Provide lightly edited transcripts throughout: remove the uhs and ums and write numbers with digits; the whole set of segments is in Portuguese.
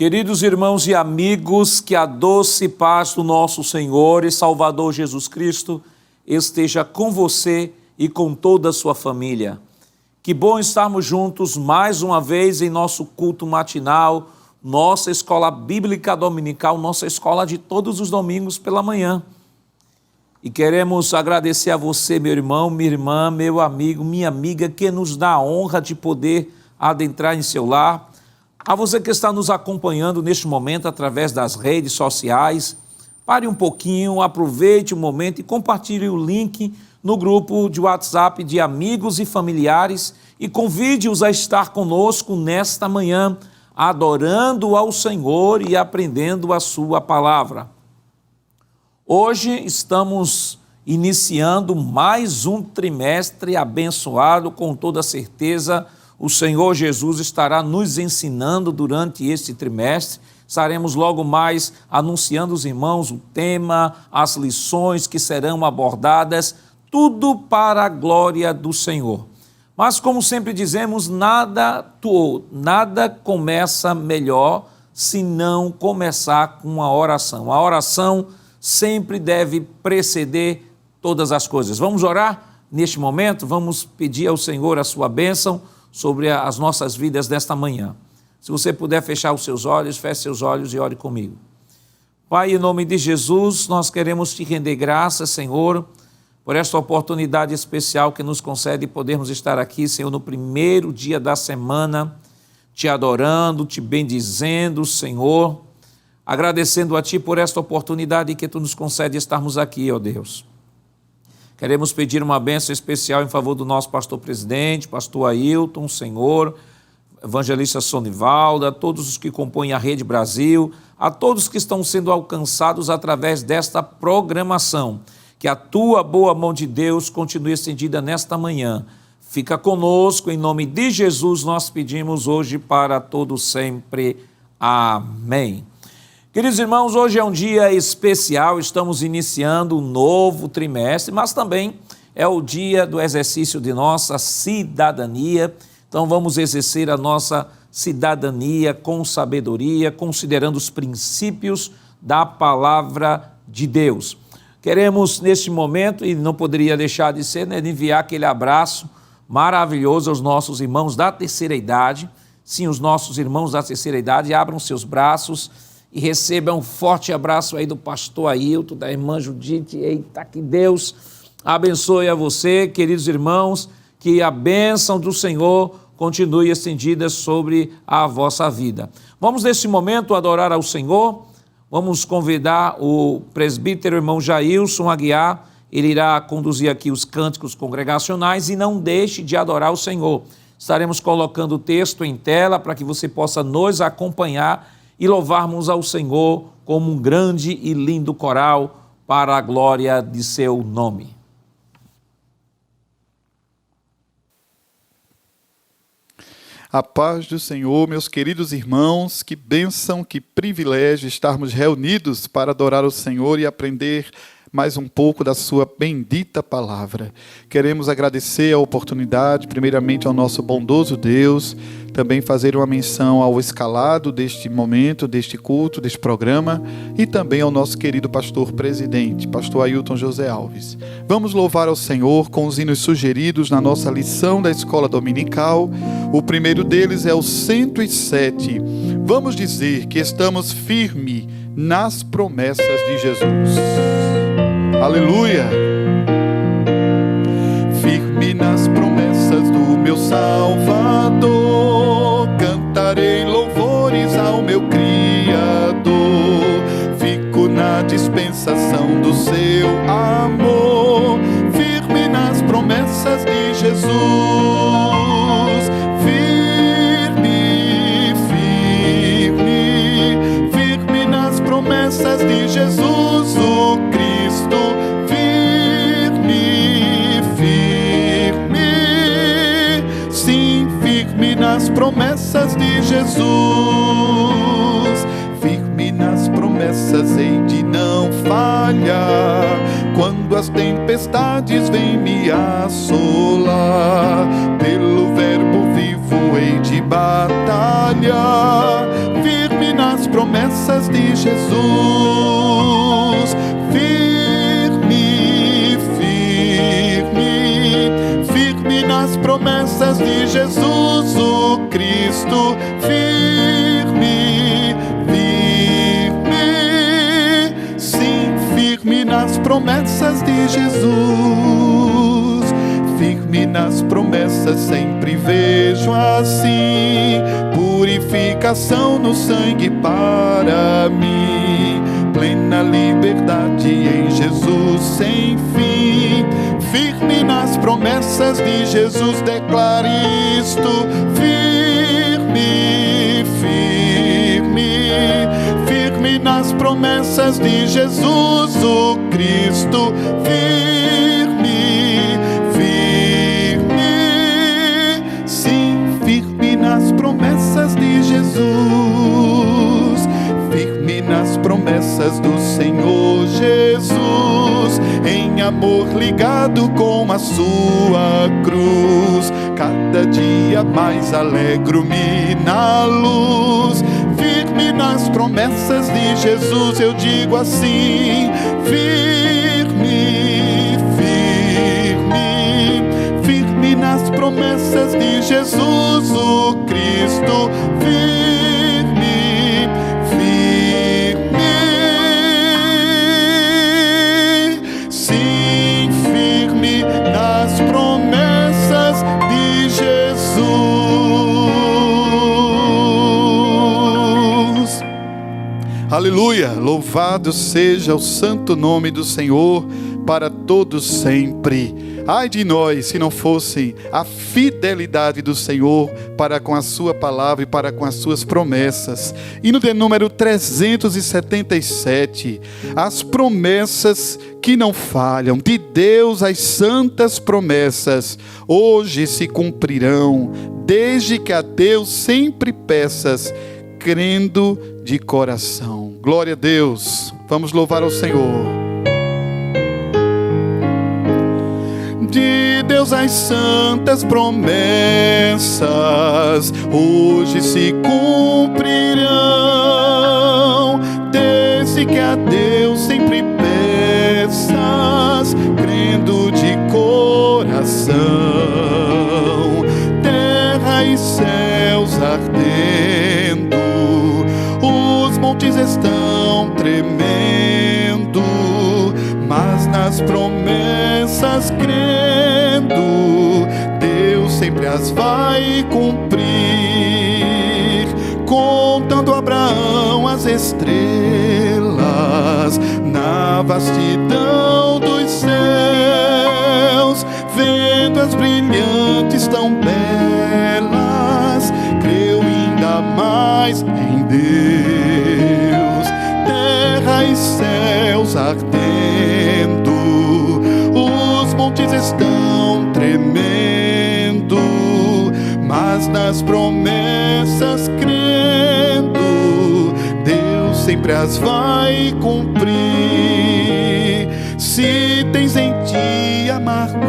Queridos irmãos e amigos, que a doce paz do nosso Senhor e Salvador Jesus Cristo esteja com você e com toda a sua família. Que bom estarmos juntos mais uma vez em nosso culto matinal, nossa escola bíblica dominical, nossa escola de todos os domingos pela manhã. E queremos agradecer a você, meu irmão, minha irmã, meu amigo, minha amiga, que nos dá a honra de poder adentrar em seu lar. A você que está nos acompanhando neste momento através das redes sociais, pare um pouquinho, aproveite o momento e compartilhe o link no grupo de WhatsApp de amigos e familiares e convide-os a estar conosco nesta manhã, adorando ao Senhor e aprendendo a sua palavra. Hoje estamos iniciando mais um trimestre abençoado, com toda certeza. O Senhor Jesus estará nos ensinando durante este trimestre. Estaremos logo mais anunciando aos irmãos o tema, as lições que serão abordadas, tudo para a glória do Senhor. Mas, como sempre dizemos, nada começa melhor se não começar com uma oração. A oração sempre deve preceder todas as coisas. Vamos orar neste momento? Vamos pedir ao Senhor a sua bênção sobre as nossas vidas desta manhã. Se você puder fechar os seus olhos, feche seus olhos e ore comigo. Pai, em nome de Jesus, nós queremos te render graças, Senhor, por esta oportunidade especial que nos concede podermos estar aqui, Senhor, no primeiro dia da semana, te adorando, te bendizendo, Senhor, agradecendo a Ti por esta oportunidade que Tu nos concede estarmos aqui, ó Deus. Queremos pedir uma bênção especial em favor do nosso pastor presidente, pastor Ailton, Senhor, evangelista Sonivalda, a todos os que compõem a Rede Brasil, a todos que estão sendo alcançados através desta programação. Que a Tua boa mão de Deus continue estendida nesta manhã. Fica conosco, em nome de Jesus nós pedimos hoje para todo sempre. Amém. Queridos irmãos, hoje é um dia especial, estamos iniciando um novo trimestre, mas também é o dia do exercício de nossa cidadania. Então vamos exercer a nossa cidadania com sabedoria, considerando os princípios da palavra de Deus. Queremos neste momento, e não poderia deixar de ser, enviar aquele abraço maravilhoso aos nossos irmãos da terceira idade. Sim, os nossos irmãos da terceira idade, abram seus braços e receba um forte abraço aí do pastor Ailton, da irmã Judite. Eita, que Deus abençoe a você, queridos irmãos, que a bênção do Senhor continue estendida sobre a vossa vida. Vamos nesse momento adorar ao Senhor, vamos convidar o presbítero irmão Jailson Aguiar, ele irá conduzir aqui os cânticos congregacionais e não deixe de adorar o Senhor. Estaremos colocando o texto em tela para que você possa nos acompanhar e louvarmos ao Senhor como um grande e lindo coral para a glória de seu nome. A paz do Senhor, meus queridos irmãos, que bênção, que privilégio estarmos reunidos para adorar o Senhor e aprender mais um pouco da sua bendita palavra. Queremos agradecer a oportunidade, primeiramente ao nosso bondoso Deus, também fazer uma menção ao escalado deste momento, deste culto, deste programa, e também ao nosso querido pastor presidente, pastor Ailton José Alves. Vamos louvar ao Senhor com os hinos sugeridos na nossa lição da escola dominical. O primeiro deles é o 107. Vamos dizer que estamos firmes nas promessas de Jesus. Aleluia! Firme nas promessas do meu Salvador, cantarei louvores ao meu Criador. Fico na dispensação do seu amor, firme nas promessas de Jesus. Firme, firme, firme nas promessas de Jesus, o Cristo. Nas promessas de Jesus, firme nas promessas, hei de não falhar. Quando as tempestades vêm me assolar, pelo verbo vivo hei de batalhar. firme nas promessas de Jesus. Firme, firme, firme nas promessas de Jesus, o Cristo. Firme, firme, sim, firme nas promessas de Jesus. Firme nas promessas, sempre vejo assim purificação no sangue para mim, plena liberdade em Jesus sem fim. Firme nas promessas de Jesus, declare isto. Firme, firme, firme nas promessas de Jesus, o Cristo. Firme, firme, sim, firme nas promessas de Jesus. Firme nas promessas do Senhor Jesus, em amor ligado com a sua cruz. Cada dia mais alegro-me na luz. Firme nas promessas de Jesus, eu digo assim. Firme, firme, firme nas promessas de Jesus, o Cristo. Firme, firme, sim, firme nas promessas de Jesus. Aleluia! Louvado seja o santo nome do Senhor para todos sempre. Ai de nós, se não fosse a fidelidade do Senhor para com a sua palavra e para com as suas promessas. E no de número 377, as promessas que não falham, de Deus as santas promessas, hoje se cumprirão, desde que a Deus sempre peças, crendo de coração. Glória a Deus, vamos louvar ao Senhor. De Deus as santas promessas hoje se cumprirão, desde que a Deus sempre peças, crendo de coração. Terra e céus ardendo, os montes estão tremendo, mas nas promessas crendo, Deus sempre as vai cumprir. Contando Abraão as estrelas na vastidão dos céus, vendo as brilhantes tão belas, creu ainda mais em Deus. Terra e céus ardendo, os montes estão tremendo, mas nas promessas crendo, Deus sempre as vai cumprir. Se tens em ti amargura,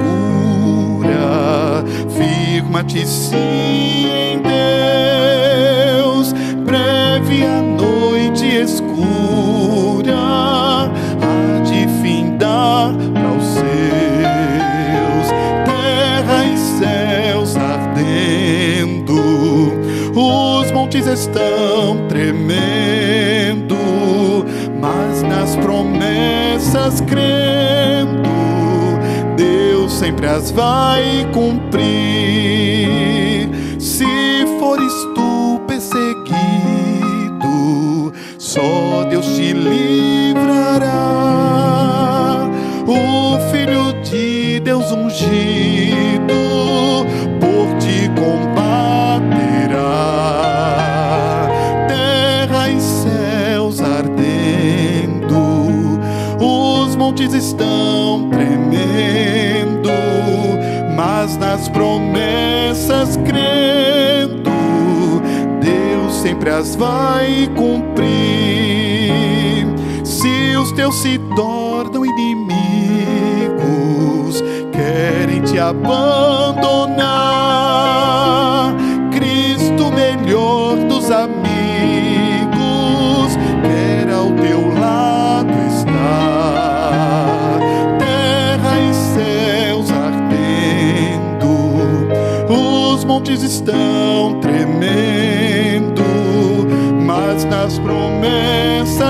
firma-te sim em Deus. Breve a noite escura há de findar para os seus. Terra e céus ardendo, os montes estão tremendo, mas nas promessas crendo, Deus sempre as vai cumprir. Se fores tu perseguido, só Deus te livrará. O Filho de Deus ungido por ti combaterá. Terra e céus ardendo, os montes estão tremendo, mas nas promessas crendo, Deus sempre as vai cumprir. Se os teus se tornam inimigos, querem te abandonar, Cristo melhor dos amigos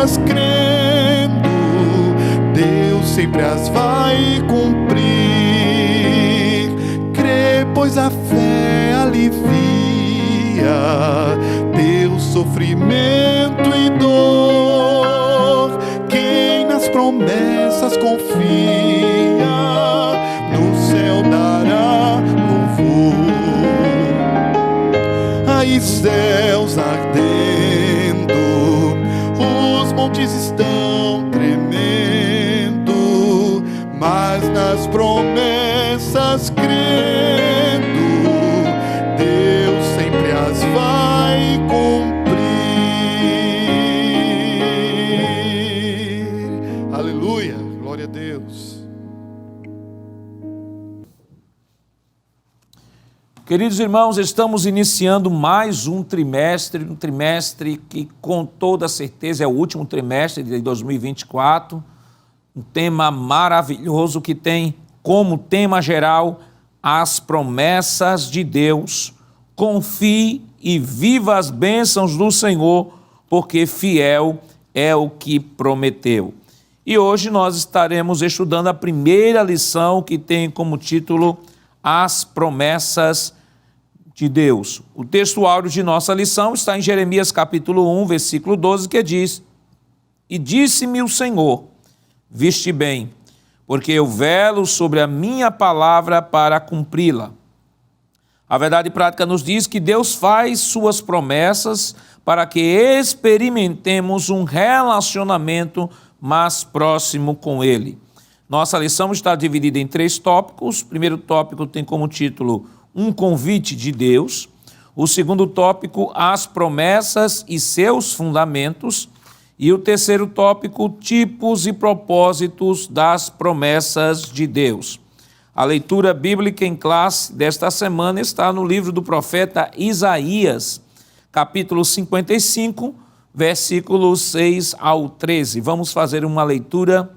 promessas crendo, Deus sempre as vai cumprir. Crê, pois a fé alivia teu sofrimento e dor. Quem nas promessas confia, no céu dará louvor. Aí céus ardendo, os montes estão tremendo, mas nas promessas crendo, Deus sempre as vai cumprir. Aleluia, glória a Deus. Queridos irmãos, estamos iniciando mais um trimestre que com toda certeza é o último trimestre de 2024, um tema maravilhoso que tem como tema geral as promessas de Deus. Confie e viva as bênçãos do Senhor, porque fiel é o que prometeu. E hoje nós estaremos estudando a primeira lição que tem como título As promessas de Deus. O texto áureo de nossa lição está em Jeremias capítulo 1, versículo 12, que diz: E disse-me o Senhor, viste bem, porque eu velo sobre a minha palavra para cumpri-la. A verdade prática nos diz que Deus faz suas promessas para que experimentemos um relacionamento mais próximo com Ele. Nossa lição está dividida em 3 tópicos. O primeiro tópico tem como título Um convite de Deus. O segundo tópico, as promessas e seus fundamentos. E o terceiro tópico, tipos e propósitos das promessas de Deus. A leitura bíblica em classe desta semana está no livro do profeta Isaías, capítulo 55, versículos 6 ao 13. Vamos fazer uma leitura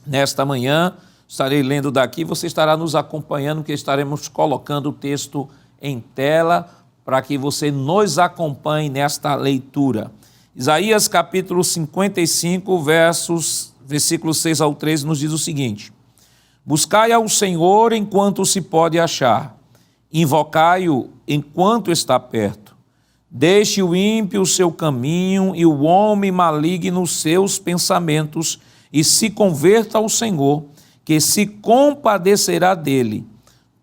nesta manhã. Estarei lendo daqui, você estará nos acompanhando, que estaremos colocando o texto em tela para que você nos acompanhe nesta leitura. Isaías capítulo 55, versículos 6 ao 13, nos diz o seguinte: Buscai ao Senhor enquanto se pode achar, invocai-o enquanto está perto. Deixe o ímpio o seu caminho e o homem maligno os seus pensamentos, e se converta ao Senhor, que se compadecerá dele.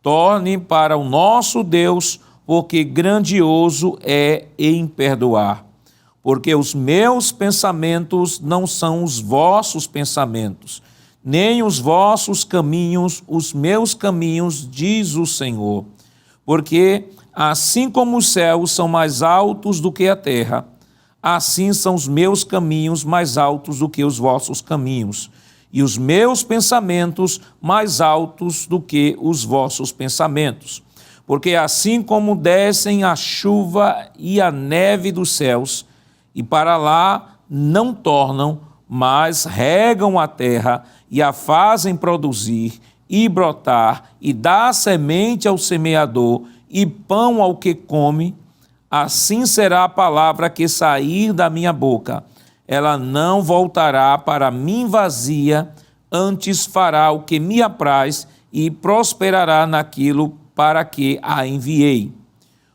Torne para o nosso Deus, porque grandioso é em perdoar. Porque os meus pensamentos não são os vossos pensamentos, nem os vossos caminhos, os meus caminhos, diz o Senhor. Porque assim como os céus são mais altos do que a terra, assim são os meus caminhos mais altos do que os vossos caminhos, e os meus pensamentos mais altos do que os vossos pensamentos. Porque assim como descem a chuva e a neve dos céus, e para lá não tornam, mas regam a terra e a fazem produzir e brotar, e dá semente ao semeador e pão ao que come, assim será a palavra que sair da minha boca. Ela não voltará para mim vazia, antes fará o que me apraz e prosperará naquilo para que a enviei.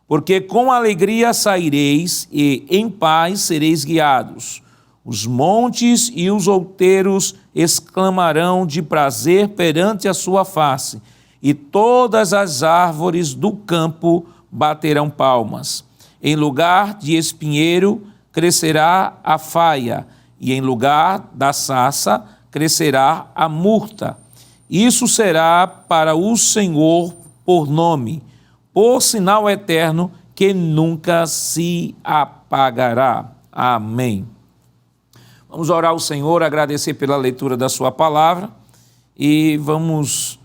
Porque com alegria saireis e em paz sereis guiados. Os montes e os outeiros exclamarão de prazer perante a sua face, e todas as árvores do campo baterão palmas. Em lugar de espinheiro crescerá a faia, e em lugar da sarça crescerá a murta. Isso será para o Senhor por nome, por sinal eterno que nunca se apagará. Amém. Vamos orar ao Senhor, agradecer pela leitura da sua palavra e vamos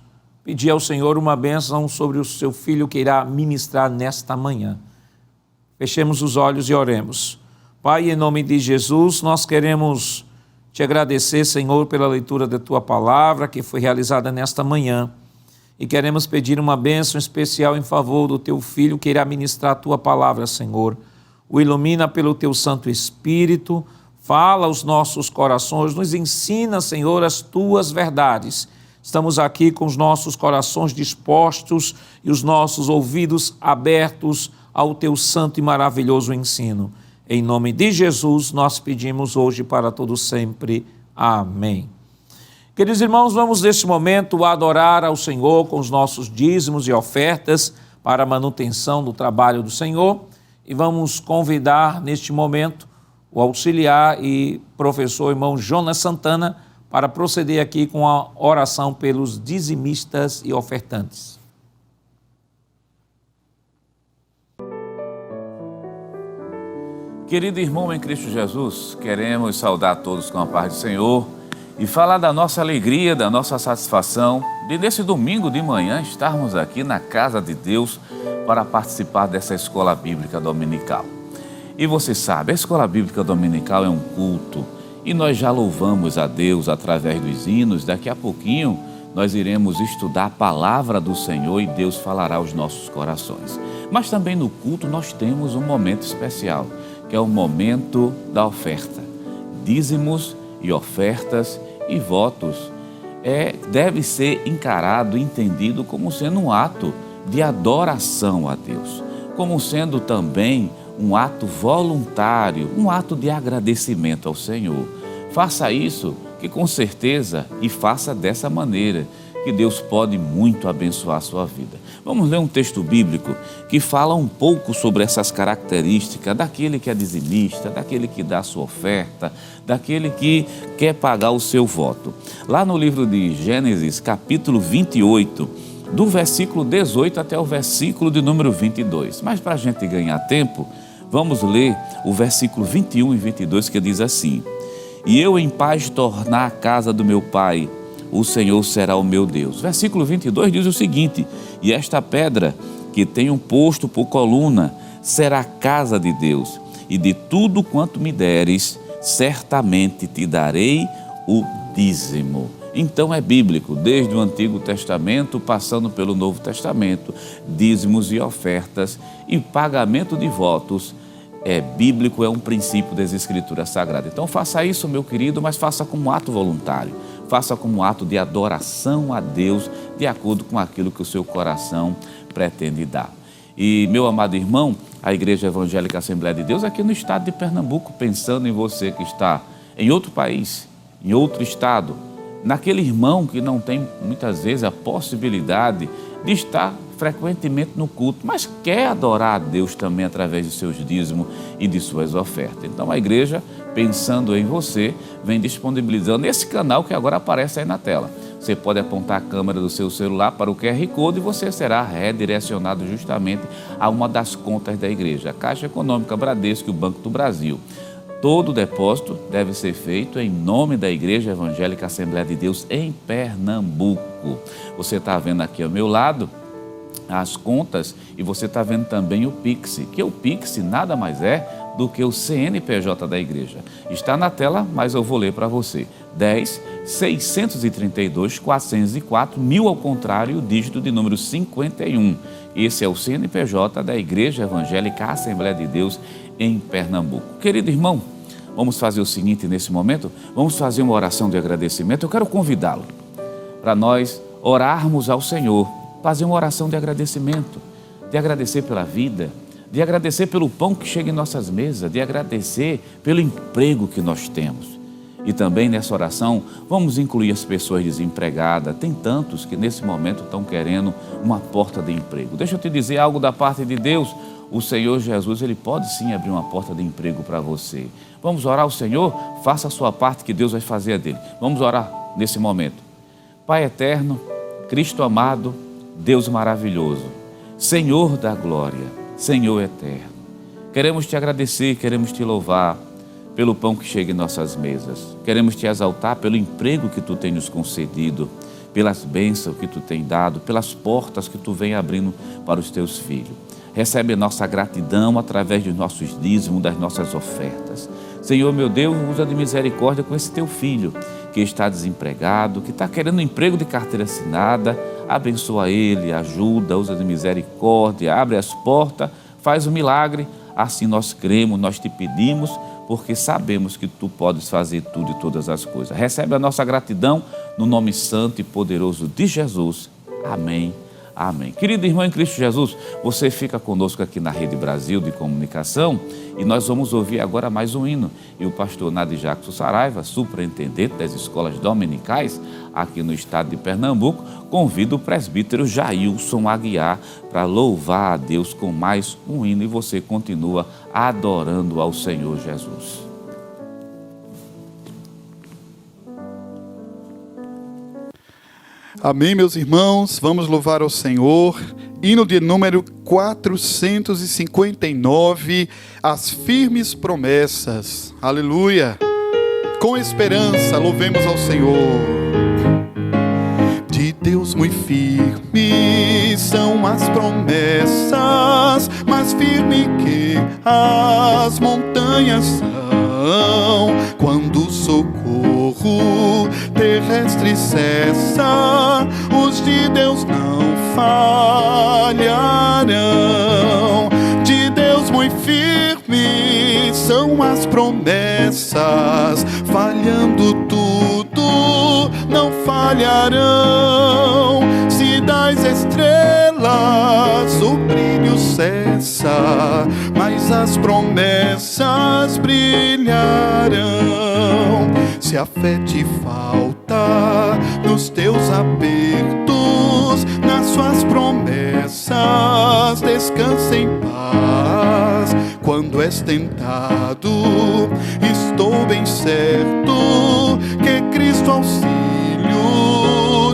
pedir ao Senhor uma bênção sobre o seu filho que irá ministrar nesta manhã. Fechemos os olhos e oremos. Pai, em nome de Jesus, nós queremos te agradecer, Senhor, pela leitura da tua palavra que foi realizada nesta manhã. E queremos pedir uma bênção especial em favor do teu filho que irá ministrar a tua palavra, Senhor. O ilumina pelo teu Santo Espírito, Fala aos nossos corações, nos ensina, Senhor, as Tuas verdades. Estamos aqui com os nossos corações dispostos e os nossos ouvidos abertos ao Teu santo e maravilhoso ensino. Em nome de Jesus, nós pedimos hoje para todo sempre. Amém. Queridos irmãos, vamos neste momento adorar ao Senhor com os nossos dízimos e ofertas para a manutenção do trabalho do Senhor e vamos convidar neste momento o auxiliar e professor irmão Jonas Santana para proceder aqui com a oração pelos dizimistas e ofertantes. Querido irmão em Cristo Jesus, queremos saudar todos com a paz do Senhor e falar da nossa alegria, da nossa satisfação de nesse domingo de manhã estarmos aqui na casa de Deus para participar dessa escola bíblica dominical. E você sabe, a escola bíblica dominical é um culto e nós já louvamos a Deus através dos hinos. Daqui a pouquinho nós iremos estudar a palavra do Senhor e Deus falará aos nossos corações. Mas também no culto nós temos um momento especial, que é o momento da oferta. Dízimos e ofertas e votos deve ser encarado e entendido como sendo um ato de adoração a Deus, como sendo também um ato voluntário, um ato de agradecimento ao Senhor. Faça isso, que com certeza, e faça dessa maneira, que Deus pode muito abençoar a sua vida. Vamos ler um texto bíblico que fala um pouco sobre essas características daquele que é dizimista, daquele que dá a sua oferta, daquele que quer pagar o seu voto. Lá no livro de Gênesis, capítulo 28, do versículo 18 até o versículo de número 22. Mas para a gente ganhar tempo, vamos ler o versículo 21 e 22, que diz assim: E eu em paz tornar a casa do meu pai, o Senhor será o meu Deus. Versículo 22 diz o seguinte: E esta pedra que tenho posto por coluna será a casa de Deus, e de tudo quanto me deres, certamente te darei o dízimo. Então é bíblico, desde o Antigo Testamento, passando pelo Novo Testamento, dízimos e ofertas e pagamento de votos é bíblico, é um princípio das Escrituras Sagradas. Então faça isso, meu querido, mas faça como ato voluntário, faça como ato de adoração a Deus, de acordo com aquilo que o seu coração pretende dar. E, meu amado irmão, a Igreja Evangélica Assembleia de Deus, aqui no estado de Pernambuco, pensando em você que está em outro país, em outro estado, naquele irmão que não tem muitas vezes a possibilidade de estar frequentemente no culto, mas quer adorar a Deus também através de seus dízimos e de suas ofertas. Então a igreja, pensando em você, vem disponibilizando esse canal que agora aparece aí na tela. Você pode apontar a câmera do seu celular para o QR Code e você será redirecionado justamente a uma das contas da igreja, a Caixa Econômica Bradesco e o Banco do Brasil. Todo depósito deve ser feito em nome da Igreja Evangélica Assembleia de Deus em Pernambuco. Você está vendo aqui ao meu lado as contas e você está vendo também o Pix, que o Pix nada mais é do que o CNPJ da igreja. Está na tela, mas eu vou ler para você. 10.632.404, 1000 ao contrário, o dígito de número 51. Esse é o CNPJ da Igreja Evangélica Assembleia de Deus em Pernambuco. Querido irmão, vamos fazer o seguinte nesse momento, vamos fazer uma oração de agradecimento. Eu quero convidá-lo para nós orarmos ao Senhor, fazer uma oração de agradecimento, de agradecer pela vida, de agradecer pelo pão que chega em nossas mesas, de agradecer pelo emprego que nós temos. E também nessa oração vamos incluir as pessoas desempregadas. Tem tantos que nesse momento estão querendo uma porta de emprego. Deixa eu te dizer algo da parte de Deus. O Senhor Jesus, Ele pode sim abrir uma porta de emprego para você. Vamos orar ao Senhor? Faça a sua parte que Deus vai fazer a dele. Vamos orar nesse momento. Pai eterno, Cristo amado, Deus maravilhoso, Senhor da glória, Senhor eterno. Queremos te agradecer, queremos te louvar pelo pão que chega em nossas mesas. Queremos te exaltar pelo emprego que tu tem nos concedido, pelas bênçãos que tu tem dado, pelas portas que tu vem abrindo para os teus filhos. Recebe nossa gratidão através dos nossos dízimos, das nossas ofertas. Senhor, meu Deus, usa de misericórdia com esse teu filho que está desempregado, que está querendo um emprego de carteira assinada. Abençoa ele, ajuda, usa de misericórdia, abre as portas, faz o milagre. Assim nós cremos, nós te pedimos, porque sabemos que Tu podes fazer tudo e todas as coisas. Recebe a nossa gratidão no nome santo e poderoso de Jesus. Amém. Amém. Querido irmão em Cristo Jesus, você fica conosco aqui na Rede Brasil de Comunicação e nós vamos ouvir agora mais um hino. E o pastor Nadir Jackson Saraiva, superintendente das escolas dominicais aqui no estado de Pernambuco, convida o presbítero Jailson Aguiar para louvar a Deus com mais um hino e você continua adorando ao Senhor Jesus. Amém, meus irmãos, vamos louvar ao Senhor. Hino de número 459, as firmes promessas. Aleluia! Com esperança, louvemos ao Senhor. De Deus muito firmes são as promessas, mais firme que as montanhas são. Quando o socorro terrestre cessa, os de Deus não falharão. De Deus muito firmes são as promessas, falhando tudo não falharão. Se das estrelas o brilho cessa, mas as promessas brilharão. Se a fé te falta nos teus apertos, nas suas promessas descansa em paz. Quando és tentado, estou bem certo que Cristo auxílio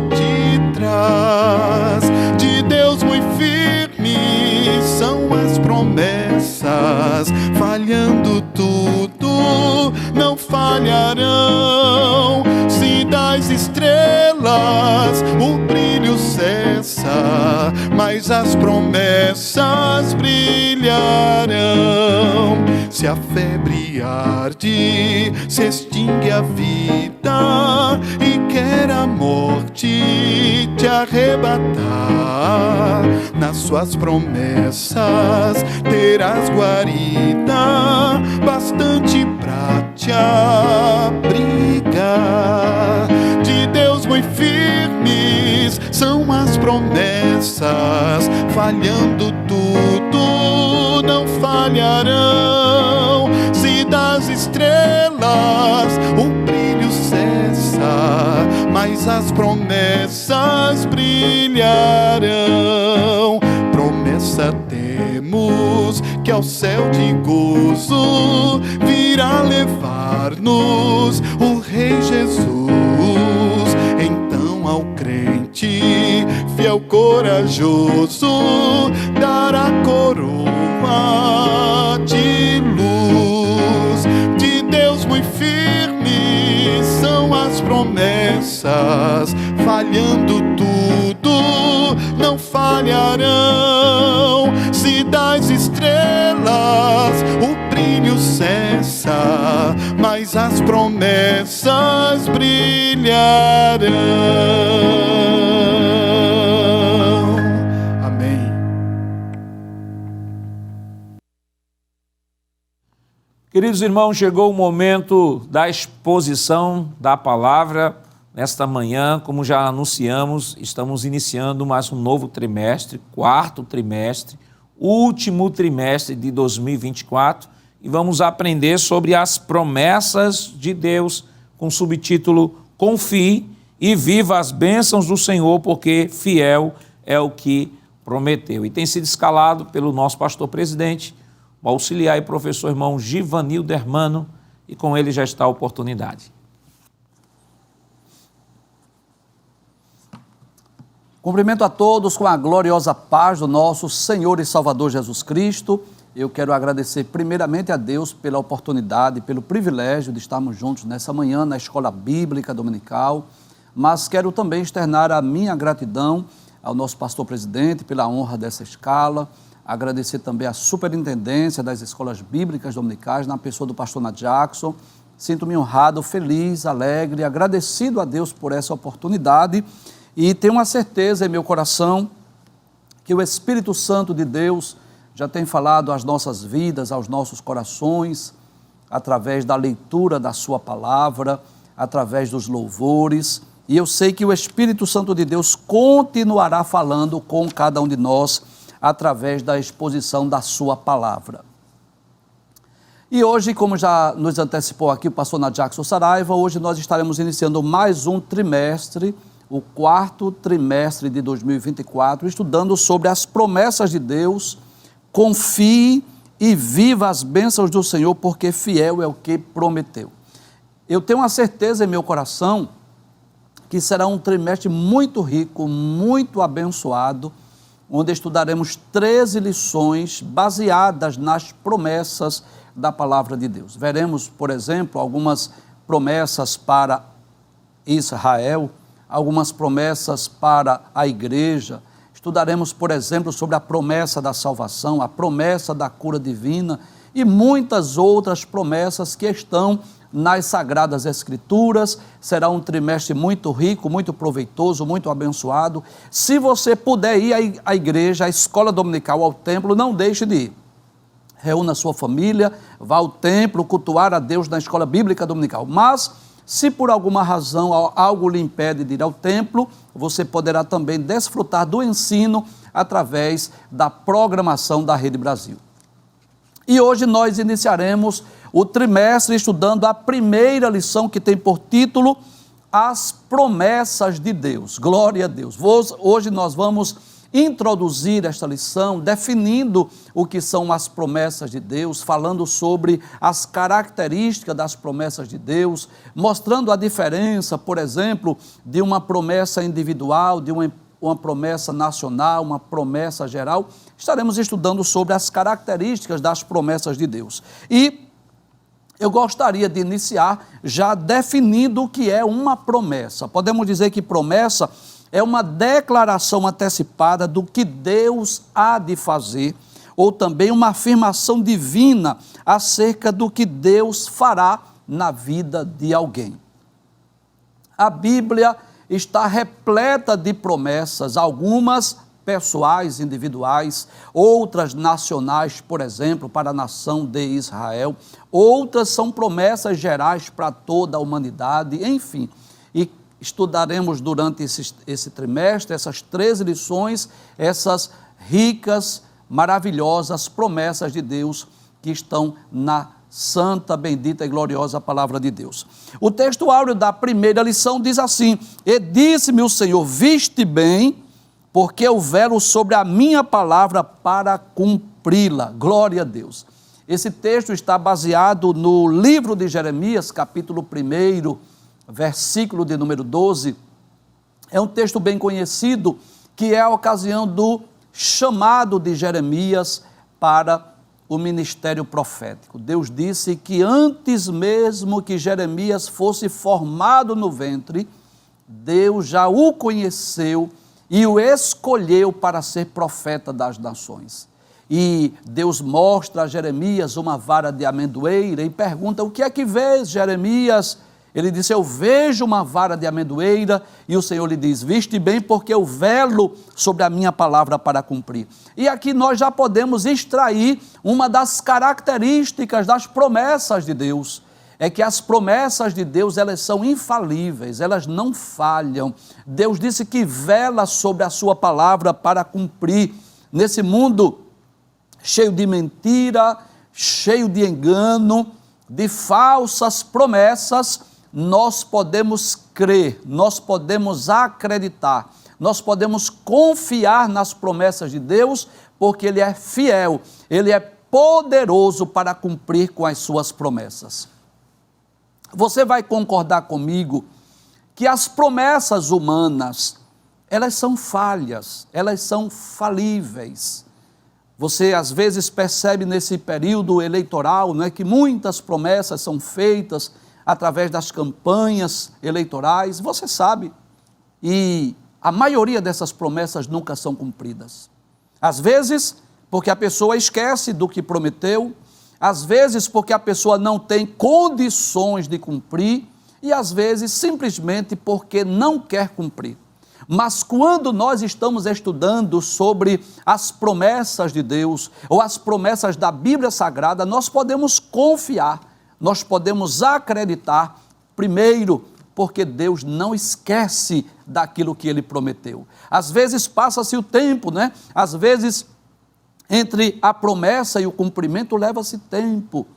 te traz. De Deus muito firmes são as promessas, falhando tudo não falharão. Se das estrelas o brilho cessa, mas as promessas brilharão. Se a febre arde, se extingue a vida e quer a morte te arrebatar, nas suas promessas terás guarida bastante pra te abrigar. De Deus muito firmes são as promessas, falhando tudo não falharão. Se das estrelas o brilho cessa, mas as promessas brilharão. Promessa temos que ao céu de gozo virá levar-nos o Rei Jesus. Então ao crente fiel, corajoso, dará coroa de luz. De Deus muito firmes são as promessas, falhando tudo não falharão. Se das estrelas o brilho cessa, mas as promessas brilharão. Amém. Queridos irmãos, chegou o momento da exposição da palavra. Nesta manhã, como já anunciamos, estamos iniciando mais um novo trimestre, quarto trimestre, último trimestre de 2024, e vamos aprender sobre as promessas de Deus, com o subtítulo Confie e viva as bênçãos do Senhor, porque fiel é o que prometeu. E tem sido escalado pelo nosso pastor presidente, o auxiliar e professor irmão Givanildo Hermano, e com ele já está a oportunidade. Cumprimento a todos com a gloriosa paz do nosso Senhor e Salvador Jesus Cristo. Eu quero agradecer primeiramente a Deus pela oportunidade, pelo privilégio de estarmos juntos nessa manhã na Escola Bíblica Dominical, mas quero também externar a minha gratidão ao nosso pastor presidente pela honra dessa escala, agradecer também à superintendência das Escolas Bíblicas Dominicais, na pessoa do pastor Nadir Jackson. Sinto-me honrado, feliz, alegre, agradecido a Deus por essa oportunidade. E tenho uma certeza em meu coração que o Espírito Santo de Deus já tem falado às nossas vidas, aos nossos corações, através da leitura da sua palavra, através dos louvores, e eu sei que o Espírito Santo de Deus continuará falando com cada um de nós através da exposição da sua palavra. E hoje, como já nos antecipou aqui o pastor Nadjackson Saraiva, hoje nós estaremos iniciando mais um trimestre, o 4º trimestre de 2024, estudando sobre as promessas de Deus. Confie e viva as bênçãos do Senhor, porque fiel é o que prometeu. Eu tenho uma certeza em meu coração que será um trimestre muito rico, muito abençoado, onde estudaremos 13 lições baseadas nas promessas da palavra de Deus. Veremos, por exemplo, algumas promessas para Israel, algumas promessas para a igreja. Estudaremos, por exemplo, sobre a promessa da salvação, a promessa da cura divina e muitas outras promessas que estão nas Sagradas Escrituras. Será um trimestre muito rico, muito proveitoso, muito abençoado. Se você puder ir à igreja, à escola dominical, ao templo, não deixe de ir. Reúna a sua família, vá ao templo, cultuar a Deus na escola bíblica dominical. Mas, se por alguma razão algo lhe impede de ir ao templo, você poderá também desfrutar do ensino através da programação da Rede Brasil. E hoje nós iniciaremos o trimestre estudando a primeira lição, que tem por título As Promessas de Deus. Glória a Deus. Hoje nós vamos introduzir esta lição, definindo o que são as promessas de Deus, falando sobre as características das promessas de Deus, mostrando a diferença, por exemplo, de uma promessa individual, de uma promessa nacional, uma promessa geral. Estaremos estudando sobre as características das promessas de Deus. E eu gostaria de iniciar já definindo o que é uma promessa. Podemos dizer que promessa é uma declaração antecipada do que Deus há de fazer, ou também uma afirmação divina acerca do que Deus fará na vida de alguém. A Bíblia está repleta de promessas, algumas pessoais, individuais, outras nacionais, por exemplo, para a nação de Israel, outras são promessas gerais para toda a humanidade, enfim. E estudaremos durante esse trimestre, essas 13 lições, essas ricas, maravilhosas promessas de Deus que estão na santa, bendita e gloriosa palavra de Deus. O texto áureo da primeira lição diz assim: E disse-me o Senhor, viste bem, porque eu velo sobre a minha palavra para cumpri-la. Glória a Deus. Esse texto está baseado no livro de Jeremias, capítulo 1, versículo de número 12, é um texto bem conhecido, que é a ocasião do chamado de Jeremias para o ministério profético. Deus disse que antes mesmo que Jeremias fosse formado no ventre, Deus já o conheceu e o escolheu para ser profeta das nações. E Deus mostra a Jeremias uma vara de amendoeira e pergunta: o que é que vês, Jeremias? Ele disse: eu vejo uma vara de amendoeira. E o Senhor lhe diz: viste bem, porque eu velo sobre a minha palavra para cumprir. E aqui nós já podemos extrair uma das características das promessas de Deus. É que as promessas de Deus, elas são infalíveis, elas não falham. Deus disse que vela sobre a sua palavra para cumprir. Nesse mundo cheio de mentira, cheio de engano, de falsas promessas, nós podemos crer, nós podemos acreditar, nós podemos confiar nas promessas de Deus, porque Ele é fiel, Ele é poderoso para cumprir com as suas promessas. Você vai concordar comigo que as promessas humanas, elas são falhas, elas são falíveis. Você às vezes percebe nesse período eleitoral, não é, que muitas promessas são feitas através das campanhas eleitorais, você sabe, e a maioria dessas promessas nunca são cumpridas. Às vezes, porque a pessoa esquece do que prometeu, às vezes porque a pessoa não tem condições de cumprir, e às vezes simplesmente porque não quer cumprir. Mas quando nós estamos estudando sobre as promessas de Deus, ou as promessas da Bíblia Sagrada, nós podemos confiar, nós podemos acreditar, primeiro, porque Deus não esquece daquilo que Ele prometeu. Às vezes passa-se o tempo, né? Às vezes entre a promessa e o cumprimento leva-se tempo.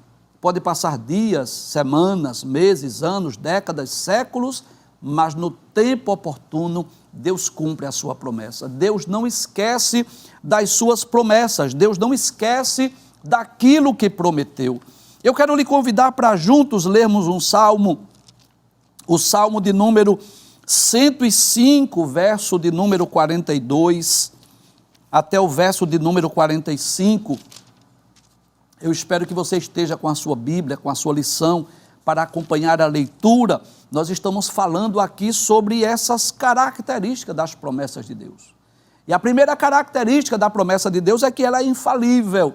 Pode passar dias, semanas, meses, anos, décadas, séculos, mas no tempo oportuno Deus cumpre a sua promessa. Deus não esquece das suas promessas, Deus não esquece daquilo que prometeu. Eu quero lhe convidar para juntos lermos um salmo, o salmo de número 105, verso de número 42, até o verso de número 45. Eu espero que você esteja com a sua Bíblia, com a sua lição, para acompanhar a leitura. Nós estamos falando aqui sobre essas características das promessas de Deus. E a primeira característica da promessa de Deus é que ela é infalível,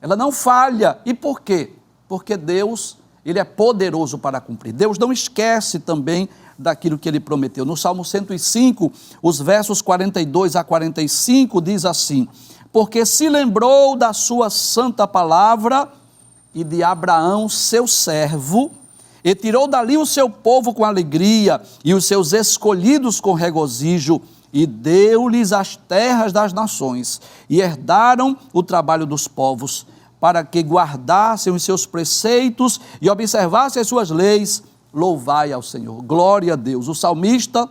ela não falha. E por quê? Porque Deus, Ele é poderoso para cumprir. Deus não esquece também daquilo que Ele prometeu. No Salmo 105, os versos 42 a 45, diz assim: porque se lembrou da sua santa palavra e de Abraão, seu servo, e tirou dali o seu povo com alegria e os seus escolhidos com regozijo, e deu-lhes as terras das nações, e herdaram o trabalho dos povos, para que guardassem os seus preceitos e observassem as suas leis. Louvai ao Senhor. Glória a Deus. O salmista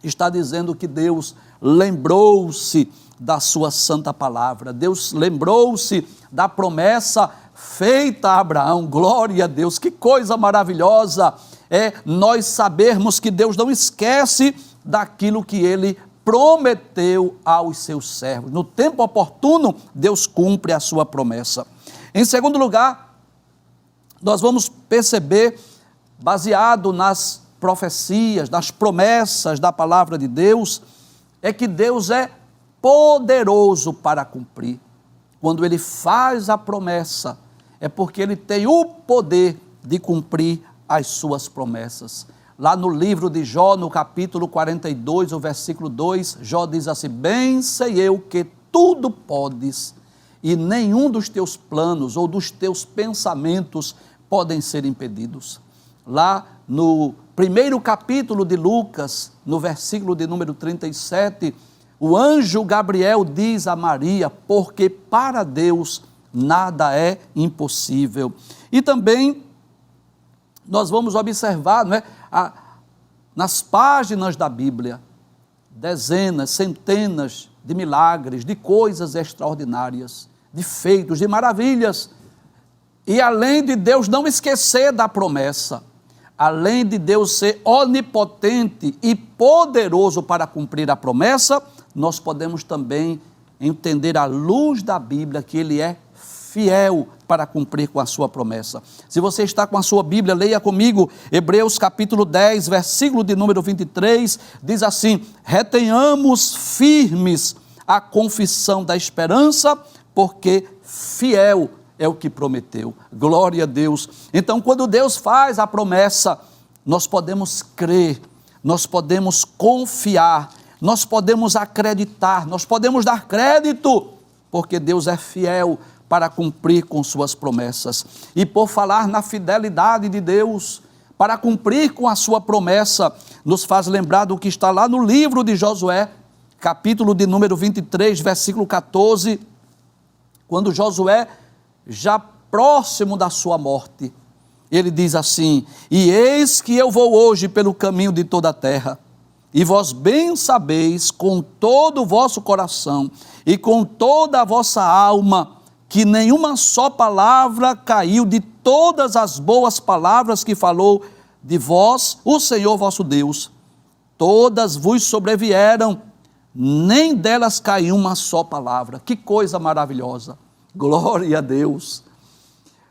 está dizendo que Deus lembrou-se da sua santa palavra. Deus lembrou-se da promessa feita a Abraão. Glória a Deus. Que coisa maravilhosa é nós sabermos que Deus não esquece daquilo que Ele prometeu aos seus servos. No tempo oportuno, Deus cumpre a sua promessa. Em segundo lugar, nós vamos perceber, baseado nas profecias, nas promessas da palavra de Deus, é que Deus é poderoso para cumprir. Quando Ele faz a promessa, é porque Ele tem o poder de cumprir as suas promessas. Lá no livro de Jó, no capítulo 42, o versículo 2, Jó diz assim: bem sei eu que tudo podes, e nenhum dos teus planos ou dos teus pensamentos podem ser impedidos. Lá no primeiro capítulo de Lucas, no versículo de número 37, o anjo Gabriel diz a Maria: porque para Deus nada é impossível. E também nós vamos observar, não é, nas páginas da Bíblia, dezenas, centenas de milagres, de coisas extraordinárias, de feitos, de maravilhas. E além de Deus não esquecer da promessa, além de Deus ser onipotente e poderoso para cumprir a promessa, nós podemos também entender à luz da Bíblia que Ele é fiel para cumprir com a sua promessa. Se você está com a sua Bíblia, leia comigo Hebreus capítulo 10, versículo de número 23, diz assim: retenhamos firmes a confissão da esperança, porque fiel é o que prometeu. Glória a Deus. Então, quando Deus faz a promessa, nós podemos crer, nós podemos confiar, nós podemos acreditar, nós podemos dar crédito, porque Deus é fiel para cumprir com suas promessas. E por falar na fidelidade de Deus, para cumprir com a sua promessa, nos faz lembrar do que está lá no livro de Josué, capítulo de número 23, versículo 14, quando Josué, já próximo da sua morte, ele diz assim: e eis que eu vou hoje pelo caminho de toda a terra, e vós bem sabeis com todo o vosso coração e com toda a vossa alma, que nenhuma só palavra caiu de todas as boas palavras que falou de vós o Senhor vosso Deus. Todas vos sobrevieram, nem delas caiu uma só palavra. Que coisa maravilhosa. Glória a Deus.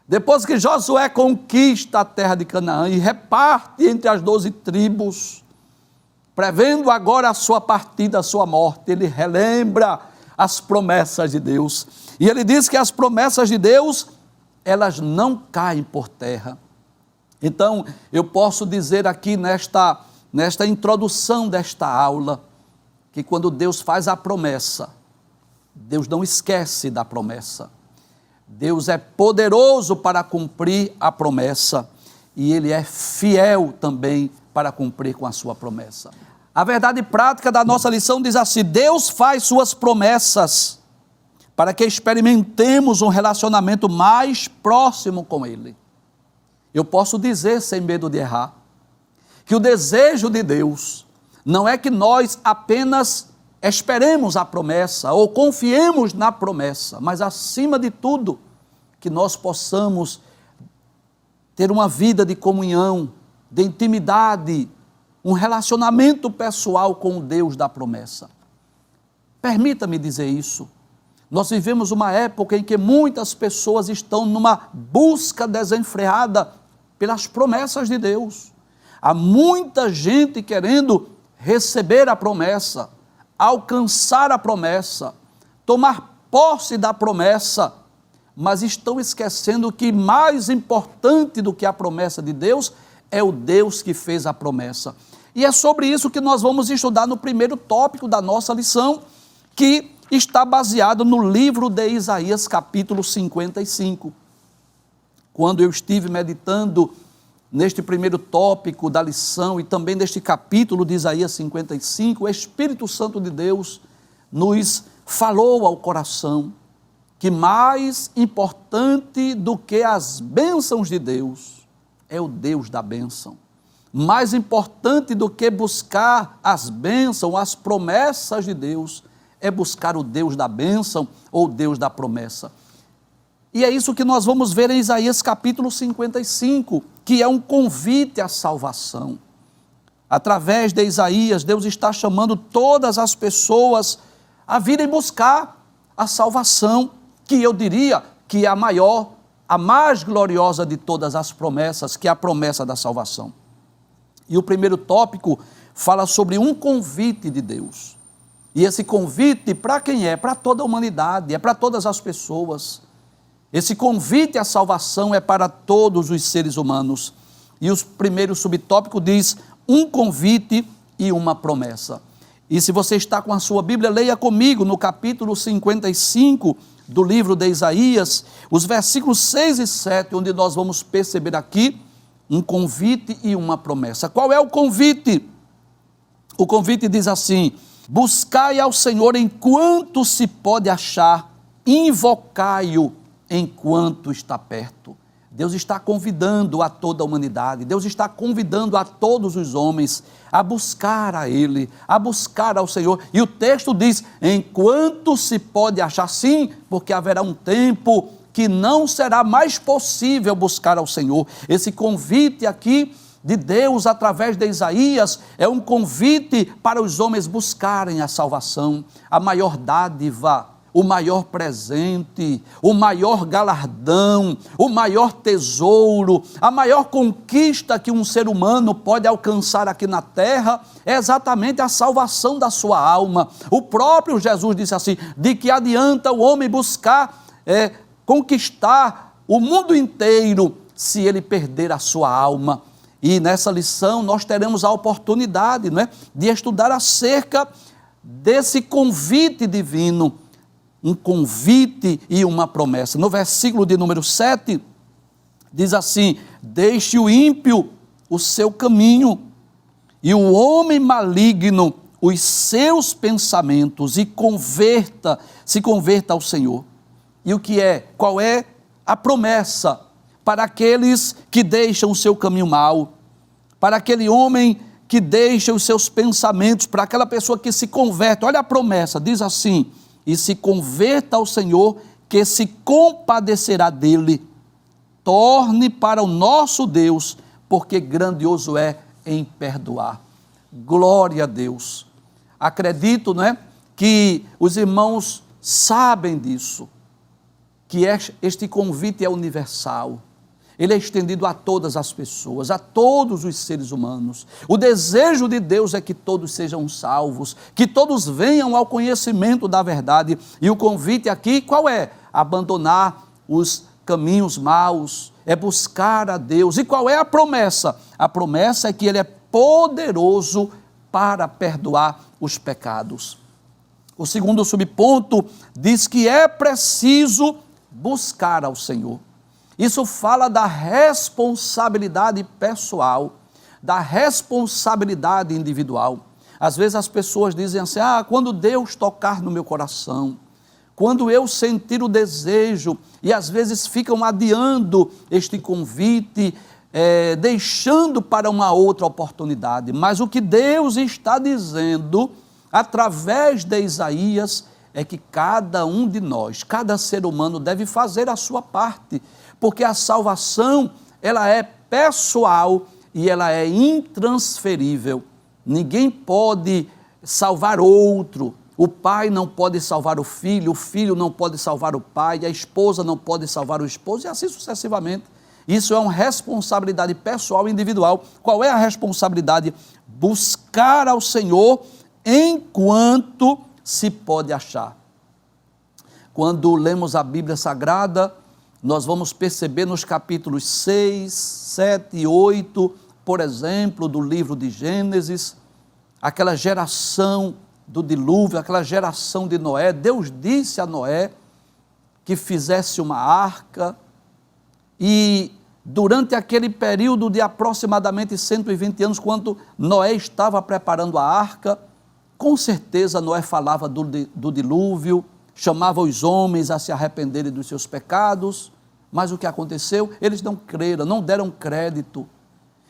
Depois que Josué conquista a terra de Canaã e reparte entre as 12 tribos, prevendo agora a sua partida, a sua morte, ele relembra as promessas de Deus. E ele diz que as promessas de Deus, elas não caem por terra. Então, eu posso dizer aqui nesta introdução desta aula, que quando Deus faz a promessa, Deus não esquece da promessa. Deus é poderoso para cumprir a promessa e Ele é fiel também para cumprir com a sua promessa. A verdade prática da nossa lição diz assim: Deus faz suas promessas para que experimentemos um relacionamento mais próximo com Ele. Eu posso dizer, sem medo de errar, que o desejo de Deus não é que nós apenas esperemos a promessa ou confiemos na promessa, mas acima de tudo, que nós possamos ter uma vida de comunhão, de intimidade, um relacionamento pessoal com o Deus da promessa. Permita-me dizer isso. Nós vivemos uma época em que muitas pessoas estão numa busca desenfreada pelas promessas de Deus. Há muita gente querendo receber a promessa, alcançar a promessa, tomar posse da promessa, mas estão esquecendo que mais importante do que a promessa de Deus é o Deus que fez a promessa. E é sobre isso que nós vamos estudar no primeiro tópico da nossa lição, que está baseado no livro de Isaías, capítulo 55. Quando eu estive meditando neste primeiro tópico da lição e também neste capítulo de Isaías 55, o Espírito Santo de Deus nos falou ao coração que mais importante do que as bênçãos de Deus é o Deus da bênção. Mais importante do que buscar as bênçãos, as promessas de Deus, é buscar o Deus da bênção ou o Deus da promessa. E é isso que nós vamos ver em Isaías capítulo 55, que é um convite à salvação. Através de Isaías, Deus está chamando todas as pessoas a virem buscar a salvação, que eu diria que é a maior, a mais gloriosa de todas as promessas, que é a promessa da salvação. E o primeiro tópico fala sobre um convite de Deus. E esse convite para quem é? Para toda a humanidade, é para todas as pessoas. Esse convite à salvação é para todos os seres humanos. E o primeiro subtópico diz um convite e uma promessa. E se você está com a sua Bíblia, leia comigo no capítulo 55 do livro de Isaías, os versículos 6 e 7, onde nós vamos perceber aqui um convite e uma promessa. Qual é o convite? O convite diz assim: buscai ao Senhor enquanto se pode achar, invocai-o enquanto está perto. Deus está convidando a toda a humanidade, Deus está convidando a todos os homens a buscar a Ele, a buscar ao Senhor. E o texto diz, enquanto se pode achar, sim, porque haverá um tempo que não será mais possível buscar ao Senhor. Esse convite aqui de Deus através de Isaías é um convite para os homens buscarem a salvação, a maior dádiva, o maior presente, o maior galardão, o maior tesouro, a maior conquista que um ser humano pode alcançar aqui na terra é exatamente a salvação da sua alma. O próprio Jesus disse assim, de que adianta o homem buscar, conquistar o mundo inteiro se ele perder a sua alma. E nessa lição nós teremos a oportunidade, de estudar acerca desse convite divino, um convite e uma promessa. No versículo de número 7, diz assim, deixe o ímpio o seu caminho e o homem maligno os seus pensamentos e se converta ao Senhor. E o que é? Qual é a promessa para aqueles que deixam o seu caminho mau, para aquele homem que deixa os seus pensamentos, para aquela pessoa que se converte? Olha a promessa, diz assim, e se converta ao Senhor, que se compadecerá dele, torne para o nosso Deus, porque grandioso é em perdoar. Glória a Deus. Acredito, que os irmãos sabem disso, que este convite é universal. Ele é estendido a todas as pessoas, a todos os seres humanos. O desejo de Deus é que todos sejam salvos, que todos venham ao conhecimento da verdade. E o convite aqui, qual é? Abandonar os caminhos maus, é buscar a Deus. E qual é a promessa? A promessa é que Ele é poderoso para perdoar os pecados. O segundo subponto diz que é preciso buscar ao Senhor. Isso fala da responsabilidade pessoal, da responsabilidade individual. Às vezes as pessoas dizem assim, quando Deus tocar no meu coração, quando eu sentir o desejo, e às vezes ficam adiando este convite, deixando para uma outra oportunidade. Mas o que Deus está dizendo, através de Isaías, é que cada um de nós, cada ser humano deve fazer a sua parte, porque a salvação, ela é pessoal e ela é intransferível. Ninguém pode salvar outro. O pai não pode salvar o filho não pode salvar o pai, a esposa não pode salvar o esposo, e assim sucessivamente. Isso é uma responsabilidade pessoal e individual. Qual é a responsabilidade? Buscar ao Senhor enquanto se pode achar. Quando lemos a Bíblia Sagrada, nós vamos perceber nos capítulos 6, 7 e 8, por exemplo, do livro de Gênesis, aquela geração do dilúvio, aquela geração de Noé. Deus disse a Noé que fizesse uma arca, e durante aquele período de aproximadamente 120 anos, quando Noé estava preparando a arca, com certeza Noé falava do dilúvio, chamava os homens a se arrependerem dos seus pecados, mas o que aconteceu? Eles não creram, não deram crédito.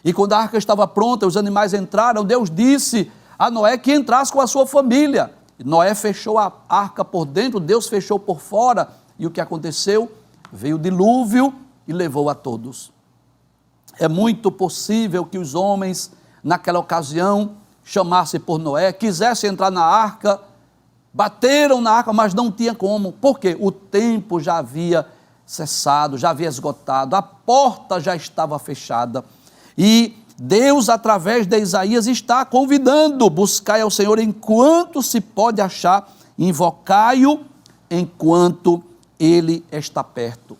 E quando a arca estava pronta, os animais entraram, Deus disse a Noé que entrasse com a sua família. Noé fechou a arca por dentro, Deus fechou por fora, e o que aconteceu? Veio o dilúvio e levou a todos. É muito possível que os homens, naquela ocasião, chamassem por Noé, quisessem entrar na arca, bateram na arca, mas não tinha como. Por quê? O tempo já havia cessado, já havia esgotado, a porta já estava fechada. E Deus, através de Isaías, está convidando: buscai ao Senhor enquanto se pode achar, invocai-o enquanto Ele está perto.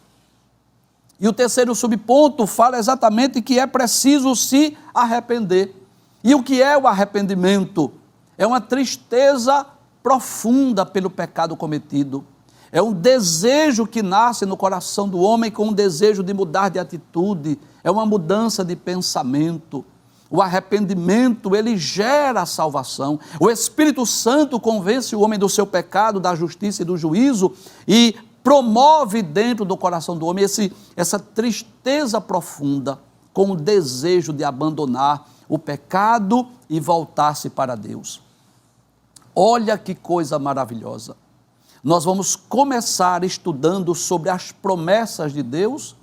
E o terceiro subponto fala exatamente que é preciso se arrepender. E o que é o arrependimento? É uma tristeza profunda pelo pecado cometido. É um desejo que nasce no coração do homem com um desejo de mudar de atitude. É uma mudança de pensamento. O arrependimento, ele gera a salvação. O Espírito Santo convence o homem do seu pecado, da justiça e do juízo, e promove dentro do coração do homem essa tristeza profunda, com o desejo de abandonar o pecado e voltar-se para Deus. Olha que coisa maravilhosa. Nós vamos começar estudando sobre as promessas de Deus,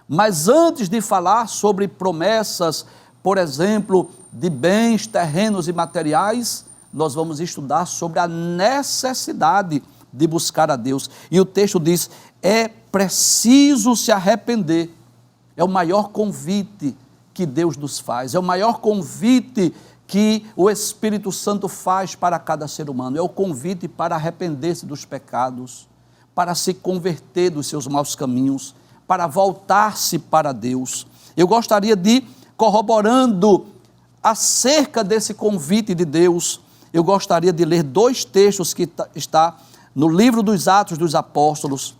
mas antes de falar sobre promessas, por exemplo, de bens terrenos e materiais, nós vamos estudar sobre a necessidade de buscar a Deus. E o texto diz: é preciso se arrepender. É o maior convite que Deus nos faz, é o maior convite que o Espírito Santo faz para cada ser humano. É o convite para arrepender-se dos pecados, para se converter dos seus maus caminhos, para voltar-se para Deus. Eu gostaria de, corroborando acerca desse convite de Deus, eu gostaria de ler dois textos que está no livro dos Atos dos Apóstolos,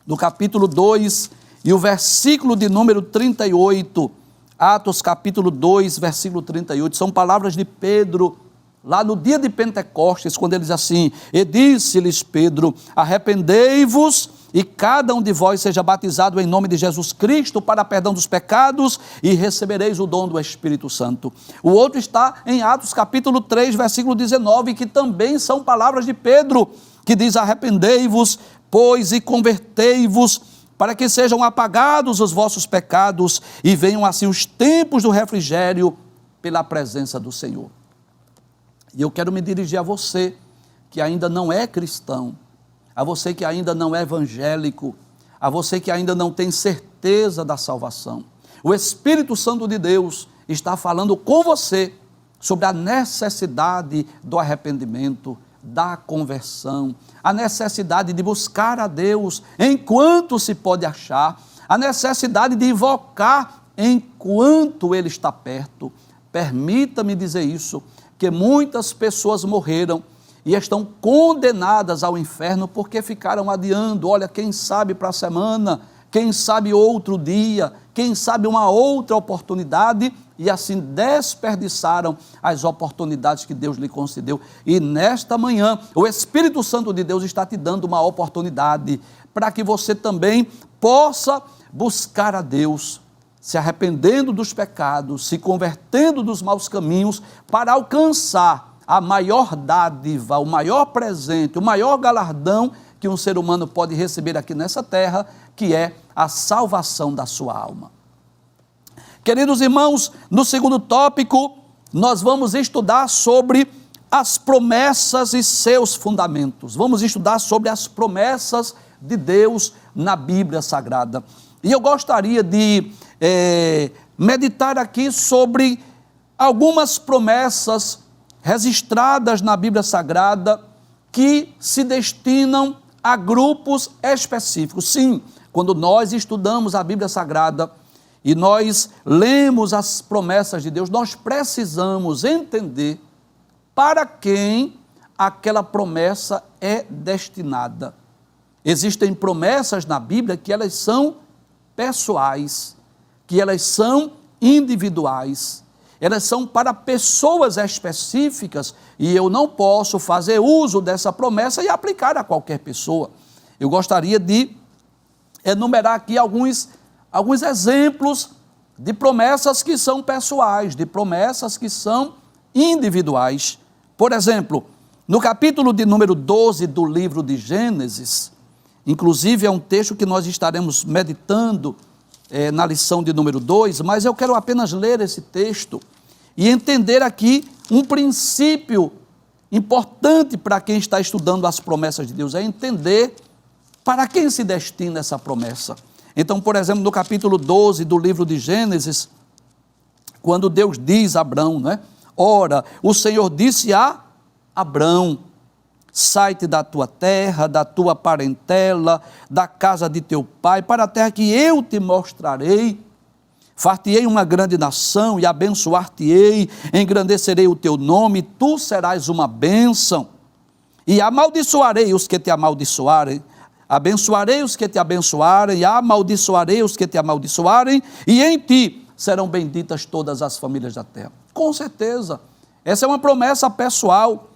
no capítulo 2 e o versículo de número 38, Atos capítulo 2, versículo 38, são palavras de Pedro, lá no dia de Pentecostes, quando ele diz assim: e disse-lhes Pedro, arrependei-vos e cada um de vós seja batizado em nome de Jesus Cristo para perdão dos pecados e recebereis o dom do Espírito Santo. O outro está em Atos capítulo 3, versículo 19, que também são palavras de Pedro, que diz: arrependei-vos, pois, e convertei-vos, para que sejam apagados os vossos pecados e venham assim os tempos do refrigério pela presença do Senhor. E eu quero me dirigir a você que ainda não é cristão, a você que ainda não é evangélico, a você que ainda não tem certeza da salvação. O Espírito Santo de Deus está falando com você sobre a necessidade do arrependimento, da conversão, a necessidade de buscar a Deus enquanto se pode achar, a necessidade de invocar enquanto Ele está perto. Permita-me dizer isso, que muitas pessoas morreram e estão condenadas ao inferno porque ficaram adiando. Olha, quem sabe para a semana, quem sabe outro dia, quem sabe uma outra oportunidade, e assim desperdiçaram as oportunidades que Deus lhe concedeu. E nesta manhã, o Espírito Santo de Deus está te dando uma oportunidade para que você também possa buscar a Deus, se arrependendo dos pecados, se convertendo dos maus caminhos, para alcançar a maior dádiva, o maior presente, o maior galardão que um ser humano pode receber aqui nessa terra, que é a salvação da sua alma. Queridos irmãos, no segundo tópico, nós vamos estudar sobre as promessas e seus fundamentos. Vamos estudar sobre as promessas de Deus na Bíblia Sagrada. E eu gostaria de meditar aqui sobre algumas promessas registradas na Bíblia Sagrada que se destinam a grupos específicos. Sim, quando nós estudamos a Bíblia Sagrada e nós lemos as promessas de Deus, nós precisamos entender para quem aquela promessa é destinada. Existem promessas na Bíblia que elas são pessoais, que elas são individuais, elas são para pessoas específicas, e eu não posso fazer uso dessa promessa e aplicar a qualquer pessoa. Eu gostaria de enumerar aqui alguns exemplos de promessas que são pessoais, de promessas que são individuais. Por exemplo, no capítulo de número 12 do livro de Gênesis, inclusive é um texto que nós estaremos meditando na lição de número 2, mas eu quero apenas ler esse texto e entender aqui um princípio importante para quem está estudando as promessas de Deus, é entender para quem se destina essa promessa. Então, por exemplo, no capítulo 12 do livro de Gênesis, quando Deus diz a Abrão, né? Ora, o Senhor disse a Abrão: sai-te da tua terra, da tua parentela, da casa de teu pai, para a terra que eu te mostrarei. Far-te-ei uma grande nação e abençoar-te-ei, engrandecerei o teu nome, tu serás uma bênção. E amaldiçoarei os que te amaldiçoarem, abençoarei os que te abençoarem, e amaldiçoarei os que te amaldiçoarem, e em ti serão benditas todas as famílias da terra. Com certeza, essa é uma promessa pessoal,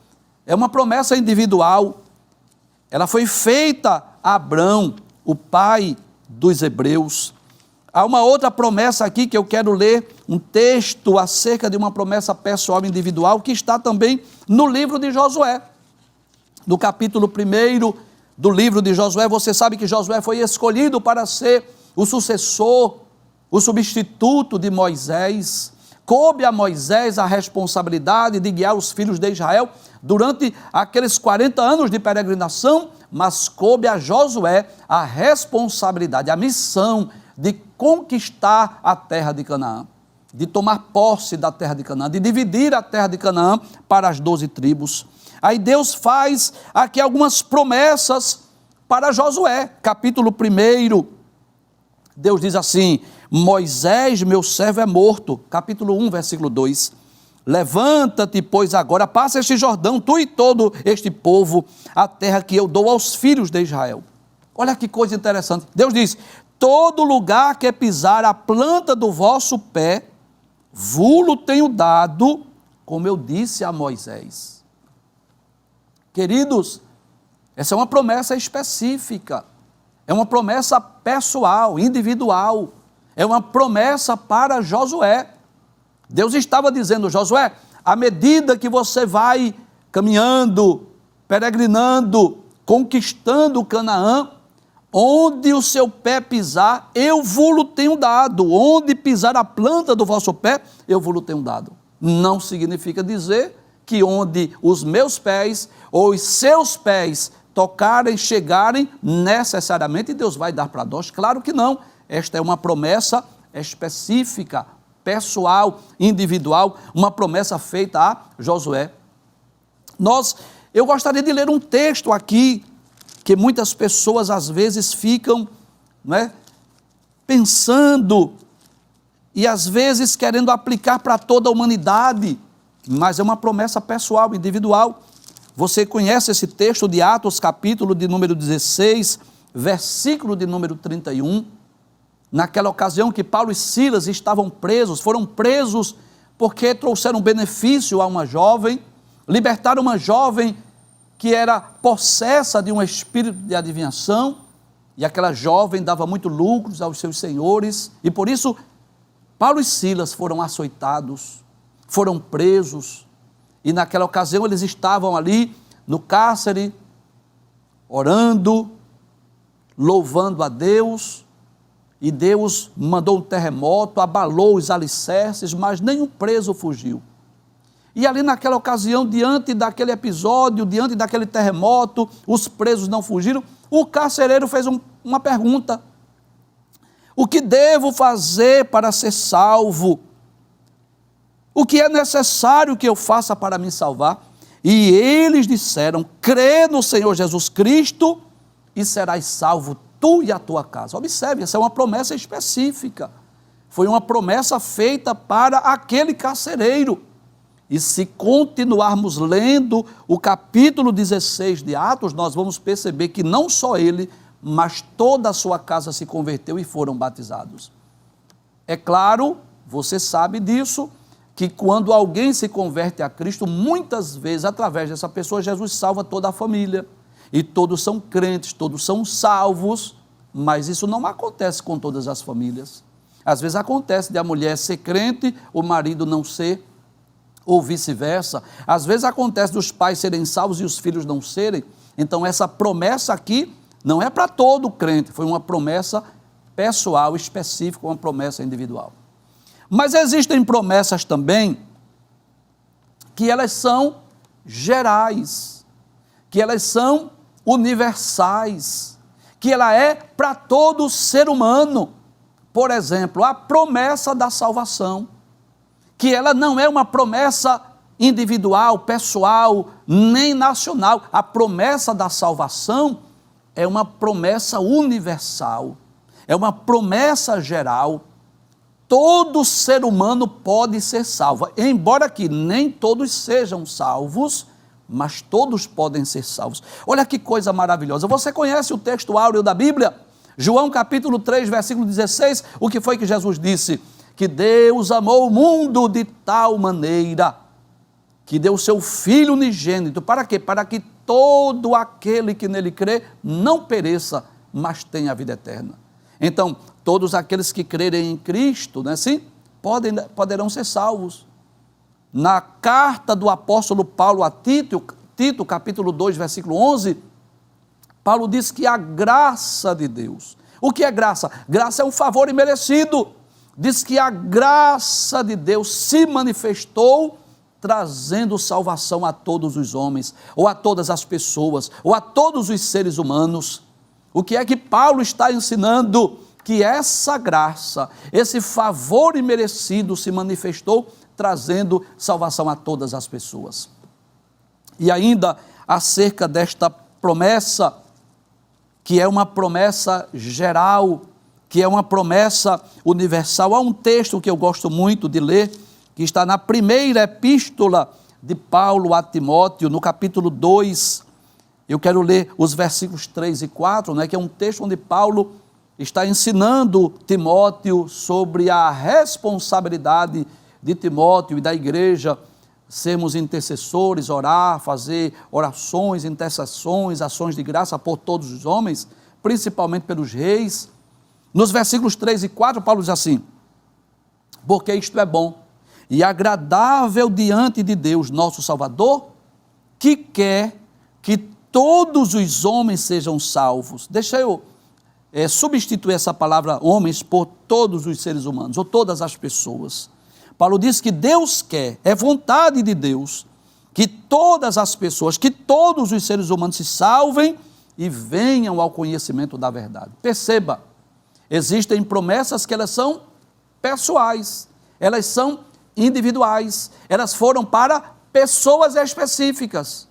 é uma promessa individual. Ela foi feita a Abrão, o pai dos hebreus. Há uma outra promessa aqui que eu quero ler, um texto acerca de uma promessa pessoal individual, que está também no livro de Josué. No capítulo 1 do livro de Josué, você sabe que Josué foi escolhido para ser o sucessor, o substituto de Moisés. Coube a Moisés a responsabilidade de guiar os filhos de Israel durante aqueles 40 anos de peregrinação, mas coube a Josué a responsabilidade, a missão de conquistar a terra de Canaã, de tomar posse da terra de Canaã, de dividir a terra de Canaã para as 12 tribos. Aí Deus faz aqui algumas promessas para Josué. Capítulo 1, Deus diz assim: Moisés, meu servo, é morto. Capítulo 1, versículo 2. Levanta-te, pois agora passa este Jordão, tu e todo este povo, a terra que eu dou aos filhos de Israel. Olha que coisa interessante. Deus diz: todo lugar que pisar a planta do vosso pé, vulo tenho dado, como eu disse a Moisés. Queridos, essa é uma promessa específica, é uma promessa pessoal, individual, é uma promessa para Josué. Deus estava dizendo: Josué, à medida que você vai caminhando, peregrinando, conquistando Canaã, onde o seu pé pisar, eu vos tenho dado. Onde pisar a planta do vosso pé, eu vos tenho dado. Não significa dizer que onde os meus pés ou os seus pés tocarem, chegarem, necessariamente Deus vai dar para nós. Claro que não. Esta é uma promessa específica, pessoal, individual, uma promessa feita a Josué. Eu gostaria de ler um texto aqui, que muitas pessoas às vezes ficam, pensando e às vezes querendo aplicar para toda a humanidade, mas é uma promessa pessoal, individual. Você conhece esse texto de Atos, capítulo de número 16, versículo de número 31. Naquela ocasião que Paulo e Silas estavam presos, foram presos porque trouxeram benefício a uma jovem, libertaram uma jovem que era possessa de um espírito de adivinhação, e aquela jovem dava muito lucros aos seus senhores, e por isso Paulo e Silas foram açoitados, foram presos, e naquela ocasião eles estavam ali no cárcere, orando, louvando a Deus, e Deus mandou um terremoto, abalou os alicerces, mas nenhum preso fugiu. E ali naquela ocasião, diante daquele episódio, diante daquele terremoto, os presos não fugiram, o carcereiro fez uma pergunta: o que devo fazer para ser salvo? O que é necessário que eu faça para me salvar? E eles disseram: crê no Senhor Jesus Cristo e serás salvo tu e a tua casa. Observe, essa é uma promessa específica. Foi uma promessa feita para aquele carcereiro. E se continuarmos lendo o capítulo 16 de Atos, nós vamos perceber que não só ele, mas toda a sua casa se converteu e foram batizados. É claro, você sabe disso, que quando alguém se converte a Cristo, muitas vezes, através dessa pessoa, Jesus salva toda a família. E todos são crentes, todos são salvos, mas isso não acontece com todas as famílias. Às vezes acontece de a mulher ser crente, o marido não ser, ou vice-versa. Às vezes acontece dos pais serem salvos e os filhos não serem. Então essa promessa aqui não é para todo crente, foi uma promessa pessoal, específica, uma promessa individual. Mas existem promessas também que elas são gerais, que elas são universais, que ela é para todo ser humano. Por exemplo, a promessa da salvação, que ela não é uma promessa individual, pessoal, nem nacional. A promessa da salvação é uma promessa universal, é uma promessa geral. Todo ser humano pode ser salvo, embora que nem todos sejam salvos, mas todos podem ser salvos. Olha que coisa maravilhosa. Você conhece o texto áureo da Bíblia? João capítulo 3, versículo 16, o que foi que Jesus disse? Que Deus amou o mundo de tal maneira que deu o seu Filho unigênito. Para quê? Para que todo aquele que nele crê não pereça, mas tenha a vida eterna. Então, todos aqueles que crerem em Cristo, né, sim, poderão ser salvos. Na carta do apóstolo Paulo a Tito, capítulo 2, versículo 11, Paulo diz que a graça de Deus. O que é graça? Graça é um favor imerecido. Diz que a graça de Deus se manifestou trazendo salvação a todos os homens, ou a todas as pessoas, ou a todos os seres humanos. O que é que Paulo está ensinando? Que essa graça, esse favor imerecido se manifestou trazendo salvação a todas as pessoas. E ainda acerca desta promessa, que é uma promessa geral, que é uma promessa universal. Há um texto que eu gosto muito de ler, que está na primeira epístola de Paulo a Timóteo, no capítulo 2. Eu quero ler os versículos 3 e 4, né, que é um texto onde Paulo está ensinando Timóteo sobre a responsabilidade de Timóteo e da igreja, sermos intercessores, orar, fazer orações, intercessões, ações de graça por todos os homens, principalmente pelos reis. Nos versículos 3 e 4, Paulo diz assim: porque isto é bom e agradável diante de Deus, nosso Salvador, que quer que todos os homens sejam salvos. Deixa eu substituir essa palavra homens por todos os seres humanos, ou todas as pessoas. Paulo diz que Deus quer, é vontade de Deus, que todas as pessoas, que todos os seres humanos se salvem e venham ao conhecimento da verdade. Perceba, existem promessas que elas são pessoais, elas são individuais, elas foram para pessoas específicas,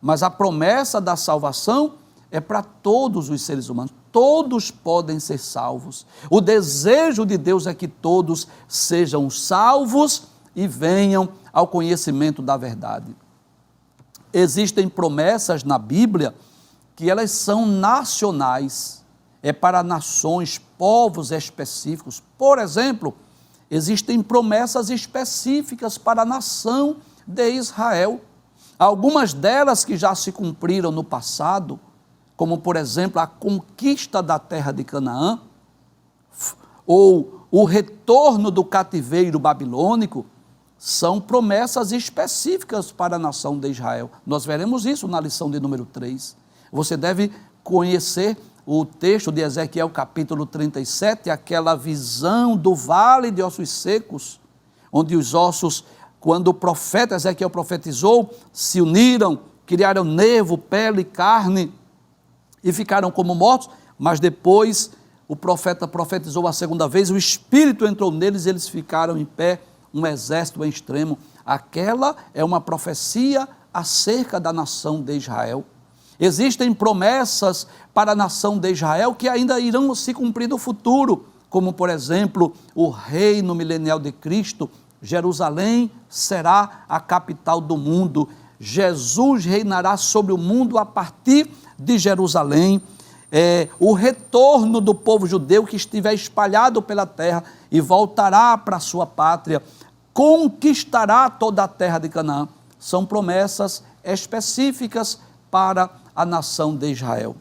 mas a promessa da salvação é para todos os seres humanos, todos podem ser salvos. O desejo de Deus é que todos sejam salvos e venham ao conhecimento da verdade. existem promessas na Bíblia que elas são nacionais, é para nações, povos específicos. Por exemplo, existem promessas específicas para a nação de Israel. Algumas delas que já se cumpriram no passado, como por exemplo a conquista da terra de Canaã, ou o retorno do cativeiro babilônico, são promessas específicas para a nação de Israel. Nós veremos isso na lição de número 3. Você deve conhecer o texto de Ezequiel capítulo 37, aquela visão do vale de ossos secos, onde os ossos, quando o profeta Ezequiel profetizou, se uniram, criaram nervo, pele, carne e ficaram como mortos, mas depois o profeta profetizou a segunda vez, o Espírito entrou neles e eles ficaram em pé, um exército em extremo. Aquela é uma profecia acerca da nação de Israel. Existem promessas para a nação de Israel que ainda irão se cumprir no futuro, como por exemplo, o reino milenial de Cristo. Jerusalém será a capital do mundo. Jesus reinará sobre o mundo a partir de Jerusalém. O retorno do povo judeu que estiver espalhado pela terra e voltará para a sua pátria, conquistará toda a terra de Canaã. São promessas específicas para a nação de Israel.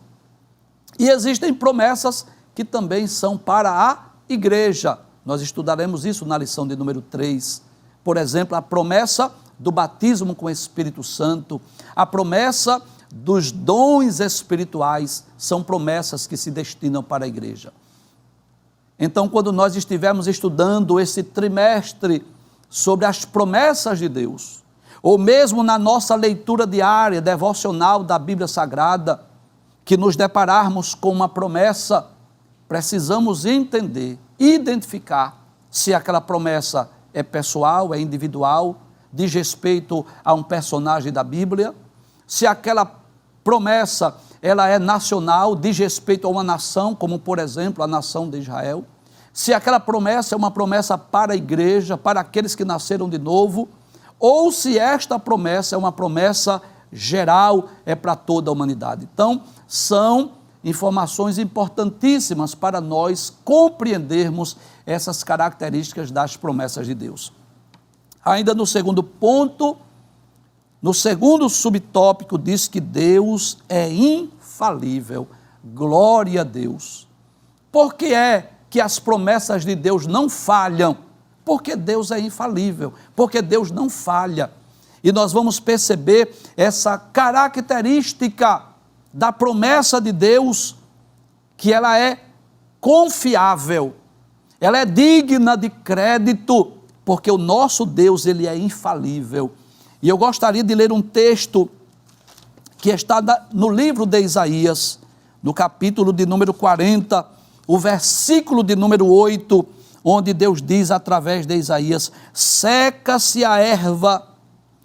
E existem promessas que também são para a igreja. Nós estudaremos isso na lição de número 3. Por exemplo, a promessa do batismo com o Espírito Santo, a promessa dos dons espirituais, são promessas que se destinam para a igreja. Então, quando nós estivermos estudando esse trimestre sobre as promessas de Deus, ou mesmo na nossa leitura diária, devocional da Bíblia Sagrada, que nos depararmos com uma promessa, precisamos entender, identificar se aquela promessa é pessoal, é individual, diz respeito a um personagem da Bíblia, se aquela promessa ela é nacional, diz respeito a uma nação, como por exemplo a nação de Israel, se aquela promessa é uma promessa para a igreja, para aqueles que nasceram de novo, ou se esta promessa é uma promessa geral, é para toda a humanidade. Então, são informações importantíssimas para nós compreendermos essas características das promessas de Deus. Ainda no segundo ponto, no segundo subtópico, diz que Deus é infalível. Glória a Deus. Por que é que as promessas de Deus não falham? Porque Deus é infalível, porque Deus não falha. E nós vamos perceber essa característica da promessa de Deus, que ela é confiável, ela é digna de crédito, porque o nosso Deus, ele é infalível. E eu gostaria de ler um texto que está no livro de Isaías, no capítulo de número 40, o versículo de número 8, onde Deus diz através de Isaías: seca-se a erva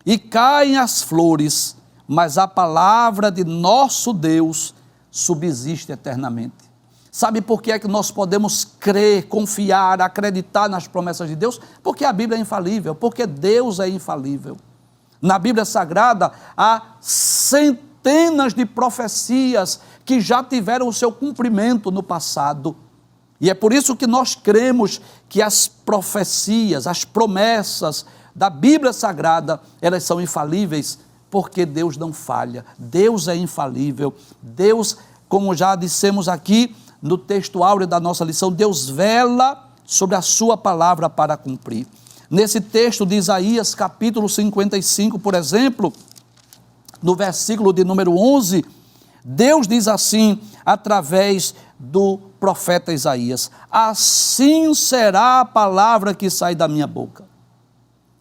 e caem as flores, mas a palavra de nosso Deus subsiste eternamente. Sabe por que é que nós podemos crer, confiar, acreditar nas promessas de Deus? Porque a Bíblia é infalível, porque Deus é infalível. Na Bíblia Sagrada há centenas de profecias que já tiveram o seu cumprimento no passado. E é por isso que nós cremos que as profecias, as promessas da Bíblia Sagrada, elas são infalíveis, porque Deus não falha. Deus é infalível. Deus, como já dissemos aqui no texto áureo da nossa lição, Deus vela sobre a sua palavra para cumprir. Nesse texto de Isaías, capítulo 55, por exemplo, no versículo de número 11, Deus diz assim, através do profeta Isaías: assim será a palavra que sai da minha boca.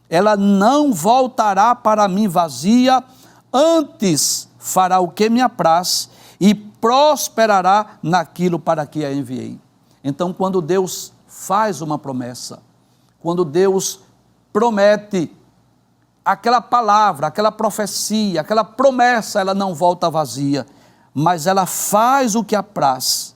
Ela não voltará para mim vazia, antes fará o que me apraz e prosperará naquilo para que a enviei. Então, quando Deus faz uma promessa, quando Deus promete, aquela palavra, aquela profecia, aquela promessa, ela não volta vazia, mas ela faz o que apraz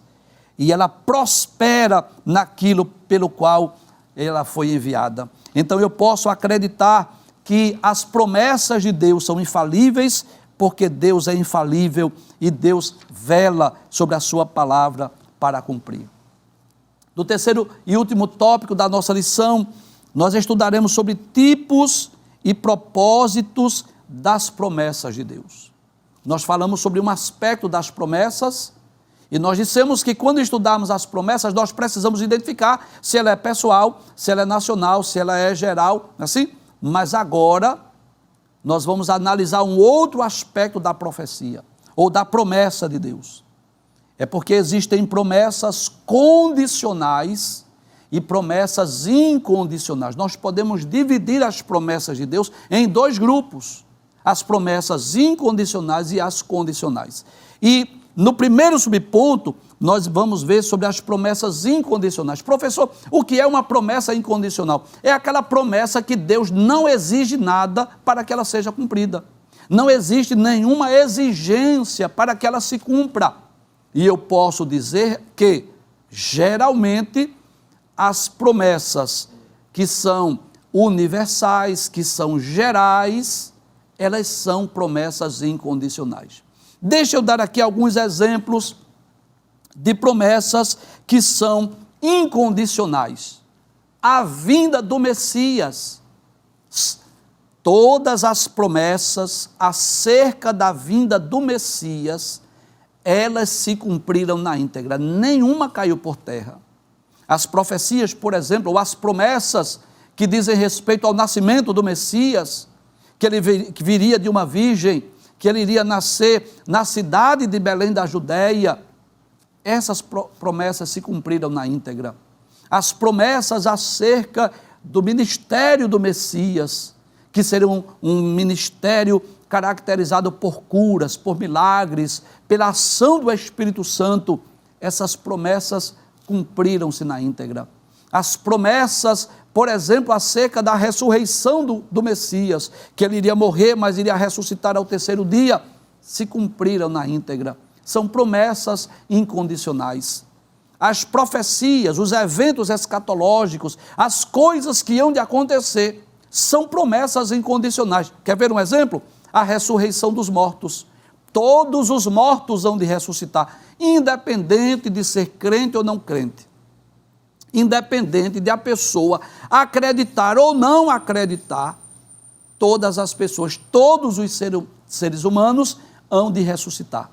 e ela prospera naquilo pelo qual ela foi enviada. Então eu posso acreditar que as promessas de Deus são infalíveis, porque Deus é infalível e Deus vela sobre a sua palavra para cumprir. No terceiro e último tópico da nossa lição, nós estudaremos sobre tipos e propósitos das promessas de Deus. Nós falamos sobre um aspecto das promessas e nós dissemos que quando estudarmos as promessas, nós precisamos identificar se ela é pessoal, se ela é nacional, se ela é geral, assim? Mas agora nós vamos analisar um outro aspecto da profecia, ou da promessa de Deus. É porque existem promessas condicionais e promessas incondicionais. Nós podemos dividir as promessas de Deus em dois grupos, as promessas incondicionais e as condicionais. E no primeiro subponto, nós vamos ver sobre as promessas incondicionais. Professor, o que é uma promessa incondicional? É aquela promessa que Deus não exige nada para que ela seja cumprida. Não existe nenhuma exigência para que ela se cumpra. E eu posso dizer que, geralmente, as promessas que são universais, que são gerais, elas são promessas incondicionais. Deixa eu dar aqui alguns exemplos de promessas que são incondicionais. A vinda do Messias. Todas as promessas acerca da vinda do Messias, elas se cumpriram na íntegra, nenhuma caiu por terra. As profecias, por exemplo, ou as promessas que dizem respeito ao nascimento do Messias, que ele viria de uma virgem, que ele iria nascer na cidade de Belém da Judéia, essas promessas se cumpriram na íntegra. As promessas acerca do ministério do Messias, que seria um ministério caracterizado por curas, por milagres, pela ação do Espírito Santo, essas promessas cumpriram-se na íntegra. As promessas, por exemplo, acerca da ressurreição do Messias, que ele iria morrer, mas iria ressuscitar ao terceiro dia, se cumpriram na íntegra. São promessas incondicionais. As profecias, os eventos escatológicos, as coisas que hão de acontecer, são promessas incondicionais. Quer ver um exemplo? A ressurreição dos mortos. Todos os mortos hão de ressuscitar, independente de ser crente ou não crente. Independente de a pessoa acreditar ou não acreditar, todas as pessoas, todos os seres humanos hão de ressuscitar.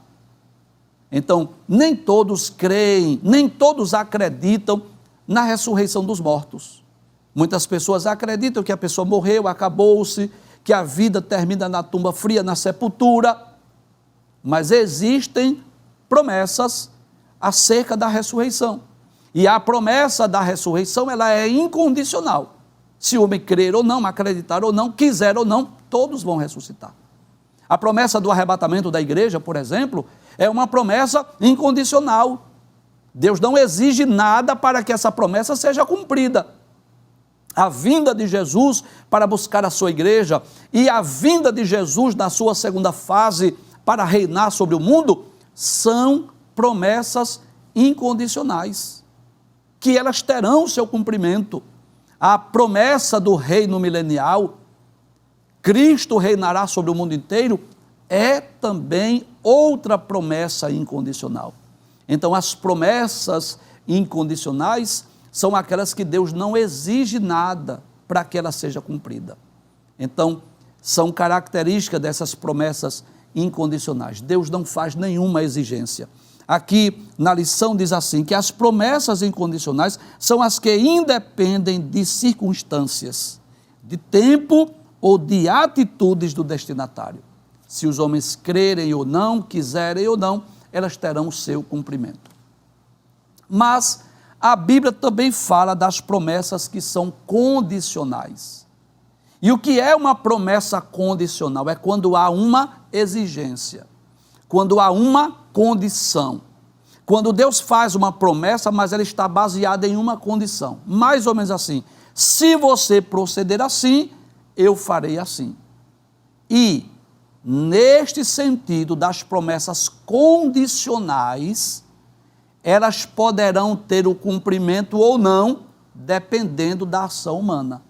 Então, nem todos creem, nem todos acreditam na ressurreição dos mortos. Muitas pessoas acreditam que a pessoa morreu, acabou-se, que a vida termina na tumba fria, na sepultura, mas existem promessas acerca da ressurreição. E a promessa da ressurreição, ela é incondicional. Se o homem crer ou não, acreditar ou não, quiser ou não, todos vão ressuscitar. A promessa do arrebatamento da igreja, por exemplo, é uma promessa incondicional. Deus não exige nada para que essa promessa seja cumprida. A vinda de Jesus para buscar a sua igreja e a vinda de Jesus na sua segunda fase para reinar sobre o mundo são promessas incondicionais, que elas terão seu cumprimento. A promessa do reino milenial, Cristo reinará sobre o mundo inteiro, é também outra promessa incondicional. Então, as promessas incondicionais são aquelas que Deus não exige nada para que ela seja cumprida. Então, são características dessas promessas incondicionais. Deus não faz nenhuma exigência. Aqui na lição diz assim, que as promessas incondicionais são as que independem de circunstâncias, de tempo ou de atitudes do destinatário. Se os homens crerem ou não, quiserem ou não, elas terão o seu cumprimento. Mas a Bíblia também fala das promessas que são condicionais. E o que é uma promessa condicional? É quando há uma exigência, quando há uma condição. Quando Deus faz uma promessa, mas ela está baseada em uma condição. Mais ou menos assim, se você proceder assim, eu farei assim. E, neste sentido das promessas condicionais, elas poderão ter o cumprimento ou não, dependendo da ação humana.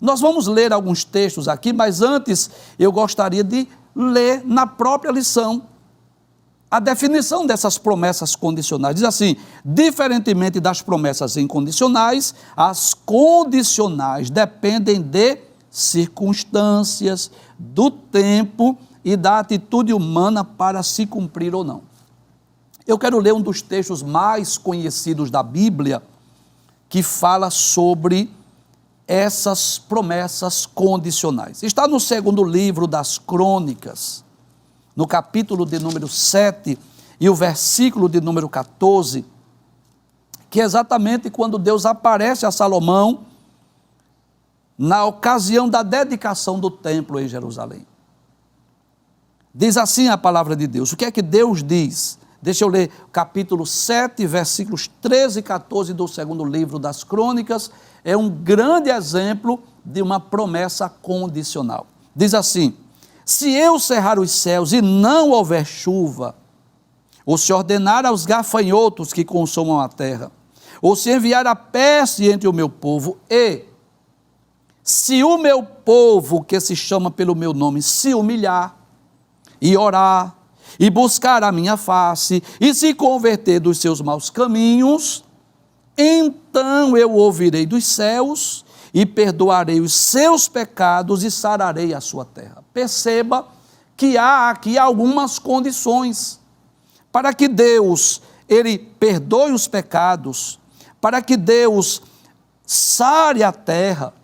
Nós vamos ler alguns textos aqui, mas antes eu gostaria de ler na própria lição a definição dessas promessas condicionais. Diz assim: diferentemente das promessas incondicionais, as condicionais dependem de circunstâncias, do tempo e da atitude humana para se cumprir ou não. Eu quero ler um dos textos mais conhecidos da Bíblia, que fala sobre essas promessas condicionais. Está no segundo livro das Crônicas, no capítulo de número 7 e o versículo de número 14, que é exatamente quando Deus aparece a Salomão na ocasião da dedicação do templo em Jerusalém. Diz assim a palavra de Deus. O que é que Deus diz? Deixa eu ler capítulo 7, versículos 13 e 14 do segundo livro das Crônicas. É um grande exemplo de uma promessa condicional. Diz assim: se eu cerrar os céus e não houver chuva, ou se ordenar aos gafanhotos que consumam a terra, ou se enviar a peste entre o meu povo, e se o meu povo, que se chama pelo meu nome, se humilhar e orar, e buscar a minha face, e se converter dos seus maus caminhos, então eu ouvirei dos céus, e perdoarei os seus pecados, e sararei a sua terra. Perceba que há aqui algumas condições, para que Deus, ele perdoe os pecados, para que Deus sare a terra,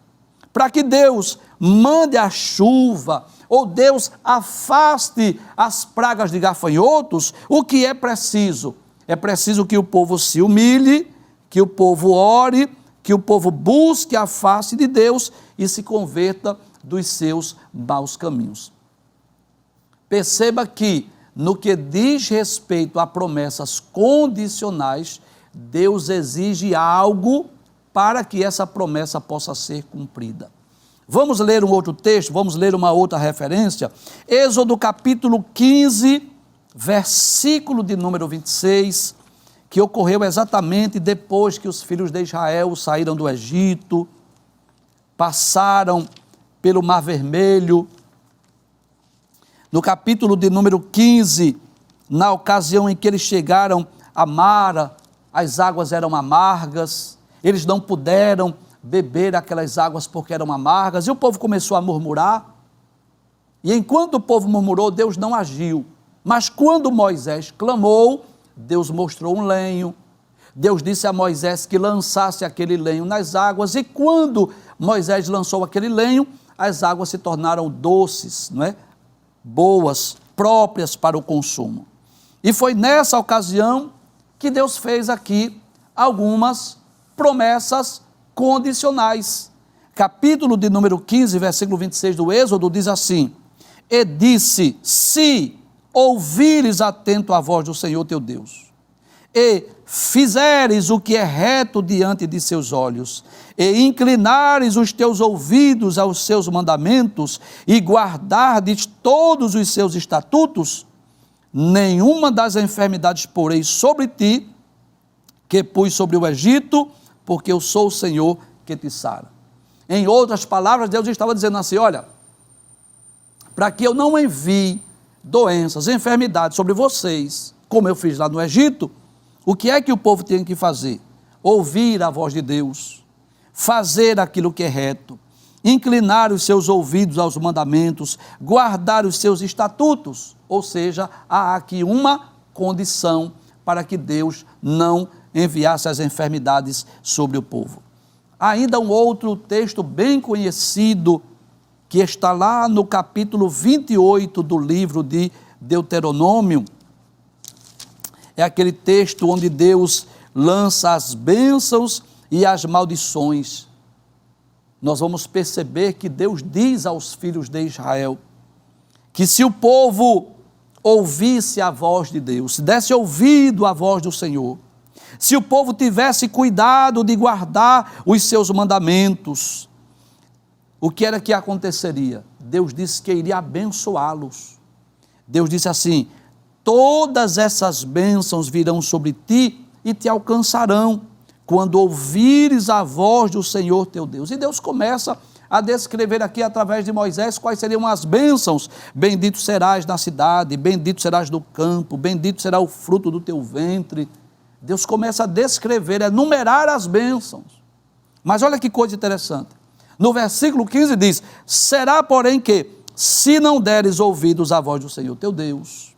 para que Deus mande a chuva, ou Deus afaste as pragas de gafanhotos. O que é preciso? É preciso que o povo se humilhe, que o povo ore, que o povo busque a face de Deus e se converta dos seus maus caminhos. Perceba que, no que diz respeito a promessas condicionais, Deus exige algo para que essa promessa possa ser cumprida. Vamos ler um outro texto, vamos ler uma outra referência. Êxodo capítulo 15, versículo de número 26, que ocorreu exatamente depois que os filhos de Israel saíram do Egito, passaram pelo Mar Vermelho. No capítulo de número 15, na ocasião em que eles chegaram a Mara, as águas eram amargas, eles não puderam beber aquelas águas porque eram amargas, e o povo começou a murmurar, e enquanto o povo murmurou, Deus não agiu, mas quando Moisés clamou, Deus mostrou um lenho, Deus disse a Moisés que lançasse aquele lenho nas águas, e quando Moisés lançou aquele lenho, as águas se tornaram doces, não é? Boas, próprias para o consumo. E foi nessa ocasião que Deus fez aqui algumas promessas condicionais. Capítulo de número 15, versículo 26 do Êxodo diz assim: e disse, se ouvires atento a voz do Senhor teu Deus, e fizeres o que é reto diante de seus olhos, e inclinares os teus ouvidos aos seus mandamentos, e guardardes todos os seus estatutos, nenhuma das enfermidades porei sobre ti, que pus sobre o Egito, porque eu sou o Senhor que te sara. Em outras palavras, Deus estava dizendo assim: olha, para que eu não envie doenças, enfermidades sobre vocês, como eu fiz lá no Egito, o que é que o povo tem que fazer? Ouvir a voz de Deus, fazer aquilo que é reto, inclinar os seus ouvidos aos mandamentos, guardar os seus estatutos. Ou seja, há aqui uma condição para que Deus não enviasse as enfermidades sobre o povo. Ainda um outro texto bem conhecido, que está lá no capítulo 28 do livro de Deuteronômio, é aquele texto onde Deus lança as bênçãos e as maldições. Nós vamos perceber que Deus diz aos filhos de Israel que se o povo ouvisse a voz de Deus, se desse ouvido à voz do Senhor, se o povo tivesse cuidado de guardar os seus mandamentos, o que era que aconteceria? Deus disse que iria abençoá-los. Deus disse assim: todas essas bênçãos virão sobre ti e te alcançarão, quando ouvires a voz do Senhor teu Deus. E Deus começa a descrever aqui através de Moisés quais seriam as bênçãos. Bendito serás na cidade, bendito serás no campo, bendito será o fruto do teu ventre. Deus começa a descrever, a enumerar as bênçãos. Mas olha que coisa interessante. No versículo 15 diz: será, porém, que, se não deres ouvidos à voz do Senhor teu Deus,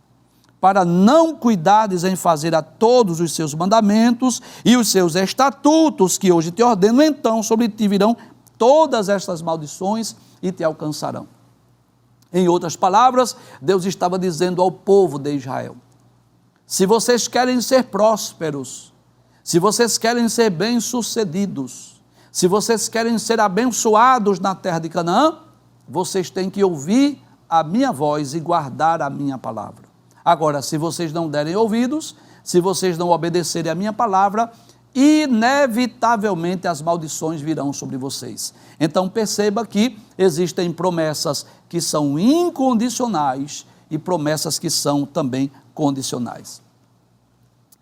para não cuidares em fazer a todos os seus mandamentos e os seus estatutos que hoje te ordeno, então sobre ti virão todas estas maldições e te alcançarão. Em outras palavras, Deus estava dizendo ao povo de Israel: se vocês querem ser prósperos, se vocês querem ser bem-sucedidos, se vocês querem ser abençoados na terra de Canaã, vocês têm que ouvir a minha voz e guardar a minha palavra. Agora, se vocês não derem ouvidos, se vocês não obedecerem a minha palavra, inevitavelmente as maldições virão sobre vocês. Então perceba que existem promessas que são incondicionais e promessas que são também condicionais.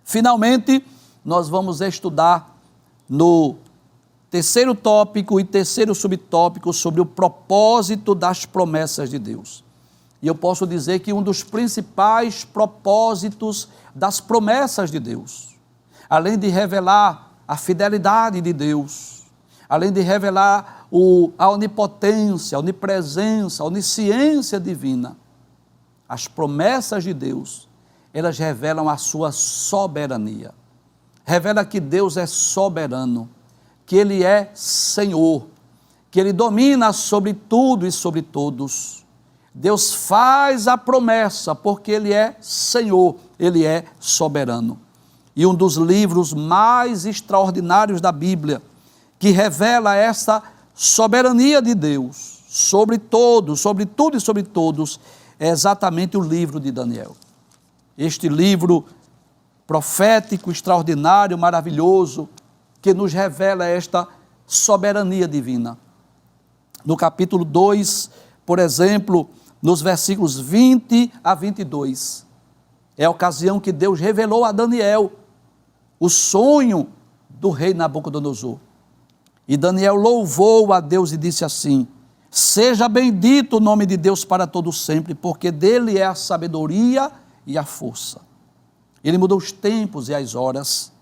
Finalmente, nós vamos estudar no terceiro tópico e terceiro subtópico sobre o propósito das promessas de Deus. E eu posso dizer que um dos principais propósitos das promessas de Deus, além de revelar a fidelidade de Deus, além de revelar a onipotência, a onipresença, a onisciência divina, as promessas de Deus, elas revelam a sua soberania. Revela que Deus é soberano, que Ele é Senhor, que Ele domina sobre tudo e sobre todos. Deus faz a promessa porque Ele é Senhor, Ele é soberano. E um dos livros mais extraordinários da Bíblia, que revela essa soberania de Deus sobre todos, sobre tudo e sobre todos, é exatamente o livro de Daniel. Este livro profético, extraordinário, maravilhoso, que nos revela esta soberania divina. No capítulo 2, por exemplo, nos versículos 20 a 22, é a ocasião que Deus revelou a Daniel o sonho do rei Nabucodonosor. E Daniel louvou a Deus e disse assim: seja bendito o nome de Deus para todo sempre, porque dele é a sabedoria e a força. Ele muda os tempos e as horas.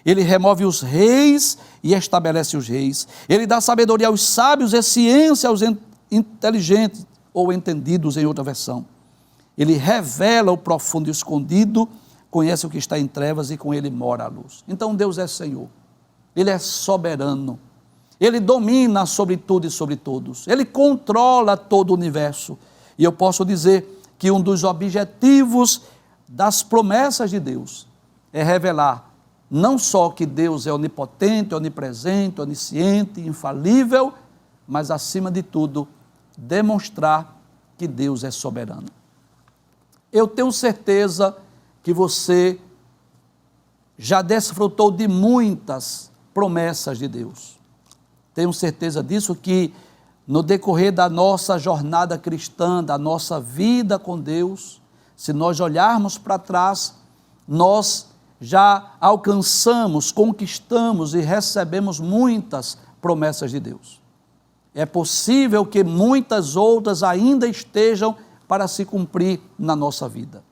Ele remove os reis e estabelece os reis. Ele dá sabedoria aos sábios e ciência aos inteligentes, ou entendidos em outra versão. Ele revela o profundo e escondido, conhece o que está em trevas e com ele mora a luz. Então Deus é Senhor, Ele é soberano, Ele domina sobre tudo e sobre todos, Ele controla todo o universo. E eu posso dizer que um dos objetivos das promessas de Deus é revelar não só que Deus é onipotente, onipresente, onisciente, infalível, mas acima de tudo, demonstrar que Deus é soberano. Eu tenho certeza que você já desfrutou de muitas promessas de Deus. Tenho certeza disso, que no decorrer da nossa jornada cristã, da nossa vida com Deus, se nós olharmos para trás, nós já alcançamos, conquistamos e recebemos muitas promessas de Deus. É possível que muitas outras ainda estejam para se cumprir na nossa vida.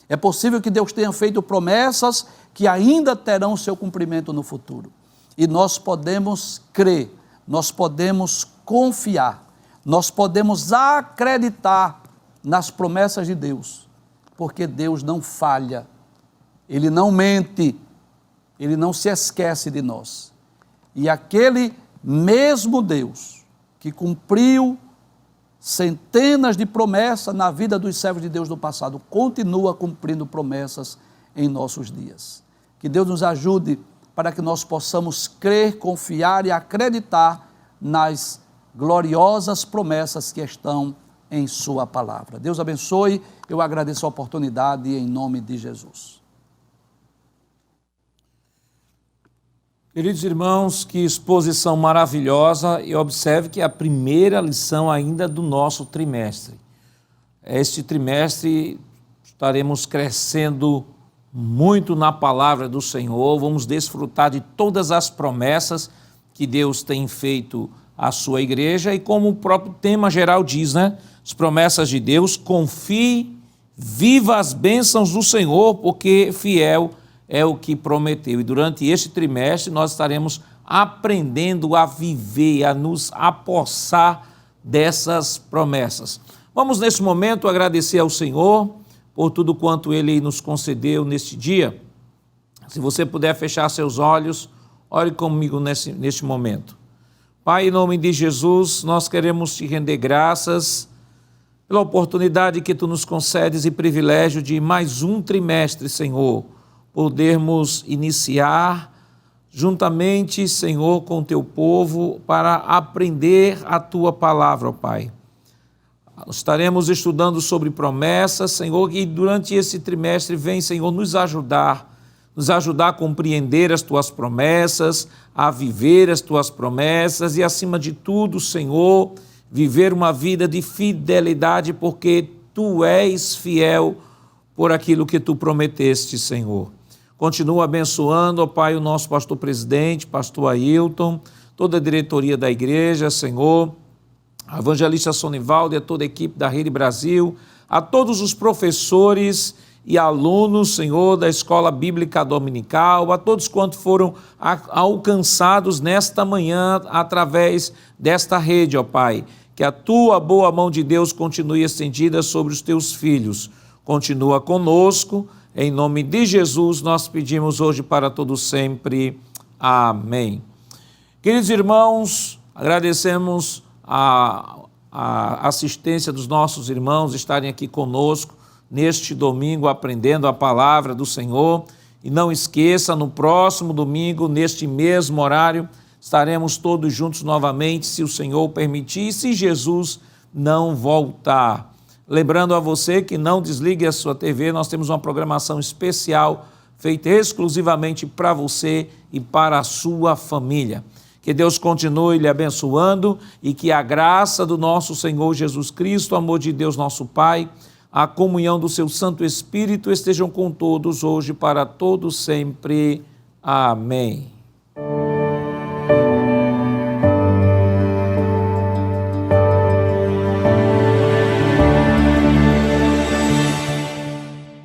É possível que Deus tenha feito promessas que ainda terão seu cumprimento no futuro. E nós podemos crer, nós podemos confiar, nós podemos acreditar nas promessas de Deus, porque Deus não falha, Ele não mente, Ele não se esquece de nós. E aquele mesmo Deus que cumpriu centenas de promessas na vida dos servos de Deus do passado, continua cumprindo promessas em nossos dias. Que Deus nos ajude para que nós possamos crer, confiar e acreditar nas gloriosas promessas que estão em sua palavra. Deus abençoe, eu agradeço a oportunidade em nome de Jesus. Queridos irmãos, que exposição maravilhosa, e observe que é a primeira lição ainda do nosso trimestre. Este trimestre estaremos crescendo muito na palavra do Senhor, vamos desfrutar de todas as promessas que Deus tem feito a sua igreja, e como o próprio tema geral diz, né? As promessas de Deus, confie, viva as bênçãos do Senhor, porque fiel é o que prometeu. E durante este trimestre nós estaremos aprendendo a viver, a nos apossar dessas promessas. Vamos nesse momento agradecer ao Senhor por tudo quanto Ele nos concedeu neste dia. Se você puder fechar seus olhos, ore comigo neste momento. Pai, em nome de Jesus, nós queremos te render graças pela oportunidade que Tu nos concedes e privilégio de mais um trimestre, Senhor, podermos iniciar juntamente, Senhor, com o Teu povo para aprender a Tua palavra, ó Pai. Estaremos estudando sobre promessas, Senhor, e durante esse trimestre vem, Senhor, nos ajudar a compreender as Tuas promessas, a viver as Tuas promessas e, acima de tudo, Senhor, viver uma vida de fidelidade, porque Tu és fiel por aquilo que Tu prometeste, Senhor. Continua abençoando, ó Pai, o nosso pastor presidente, pastor Ailton, toda a diretoria da igreja, Senhor, a evangelista Sonivaldo e a toda a equipe da Rede Brasil, a todos os professores e alunos, Senhor, da Escola Bíblica Dominical, a todos quantos foram alcançados nesta manhã através desta rede, ó Pai. Que a Tua boa mão de Deus continue estendida sobre os Teus filhos. Continua conosco. Em nome de Jesus, nós pedimos hoje para todos sempre. Amém. Queridos irmãos, agradecemos a assistência dos nossos irmãos estarem aqui conosco neste domingo, aprendendo a palavra do Senhor. E não esqueça, no próximo domingo, neste mesmo horário, estaremos todos juntos novamente, se o Senhor permitir, e se Jesus não voltar. Lembrando a você que não desligue a sua TV, nós temos uma programação especial feita exclusivamente para você e para a sua família. Que Deus continue lhe abençoando e que a graça do nosso Senhor Jesus Cristo, o amor de Deus nosso Pai, a comunhão do seu Santo Espírito estejam com todos hoje para todos sempre. Amém.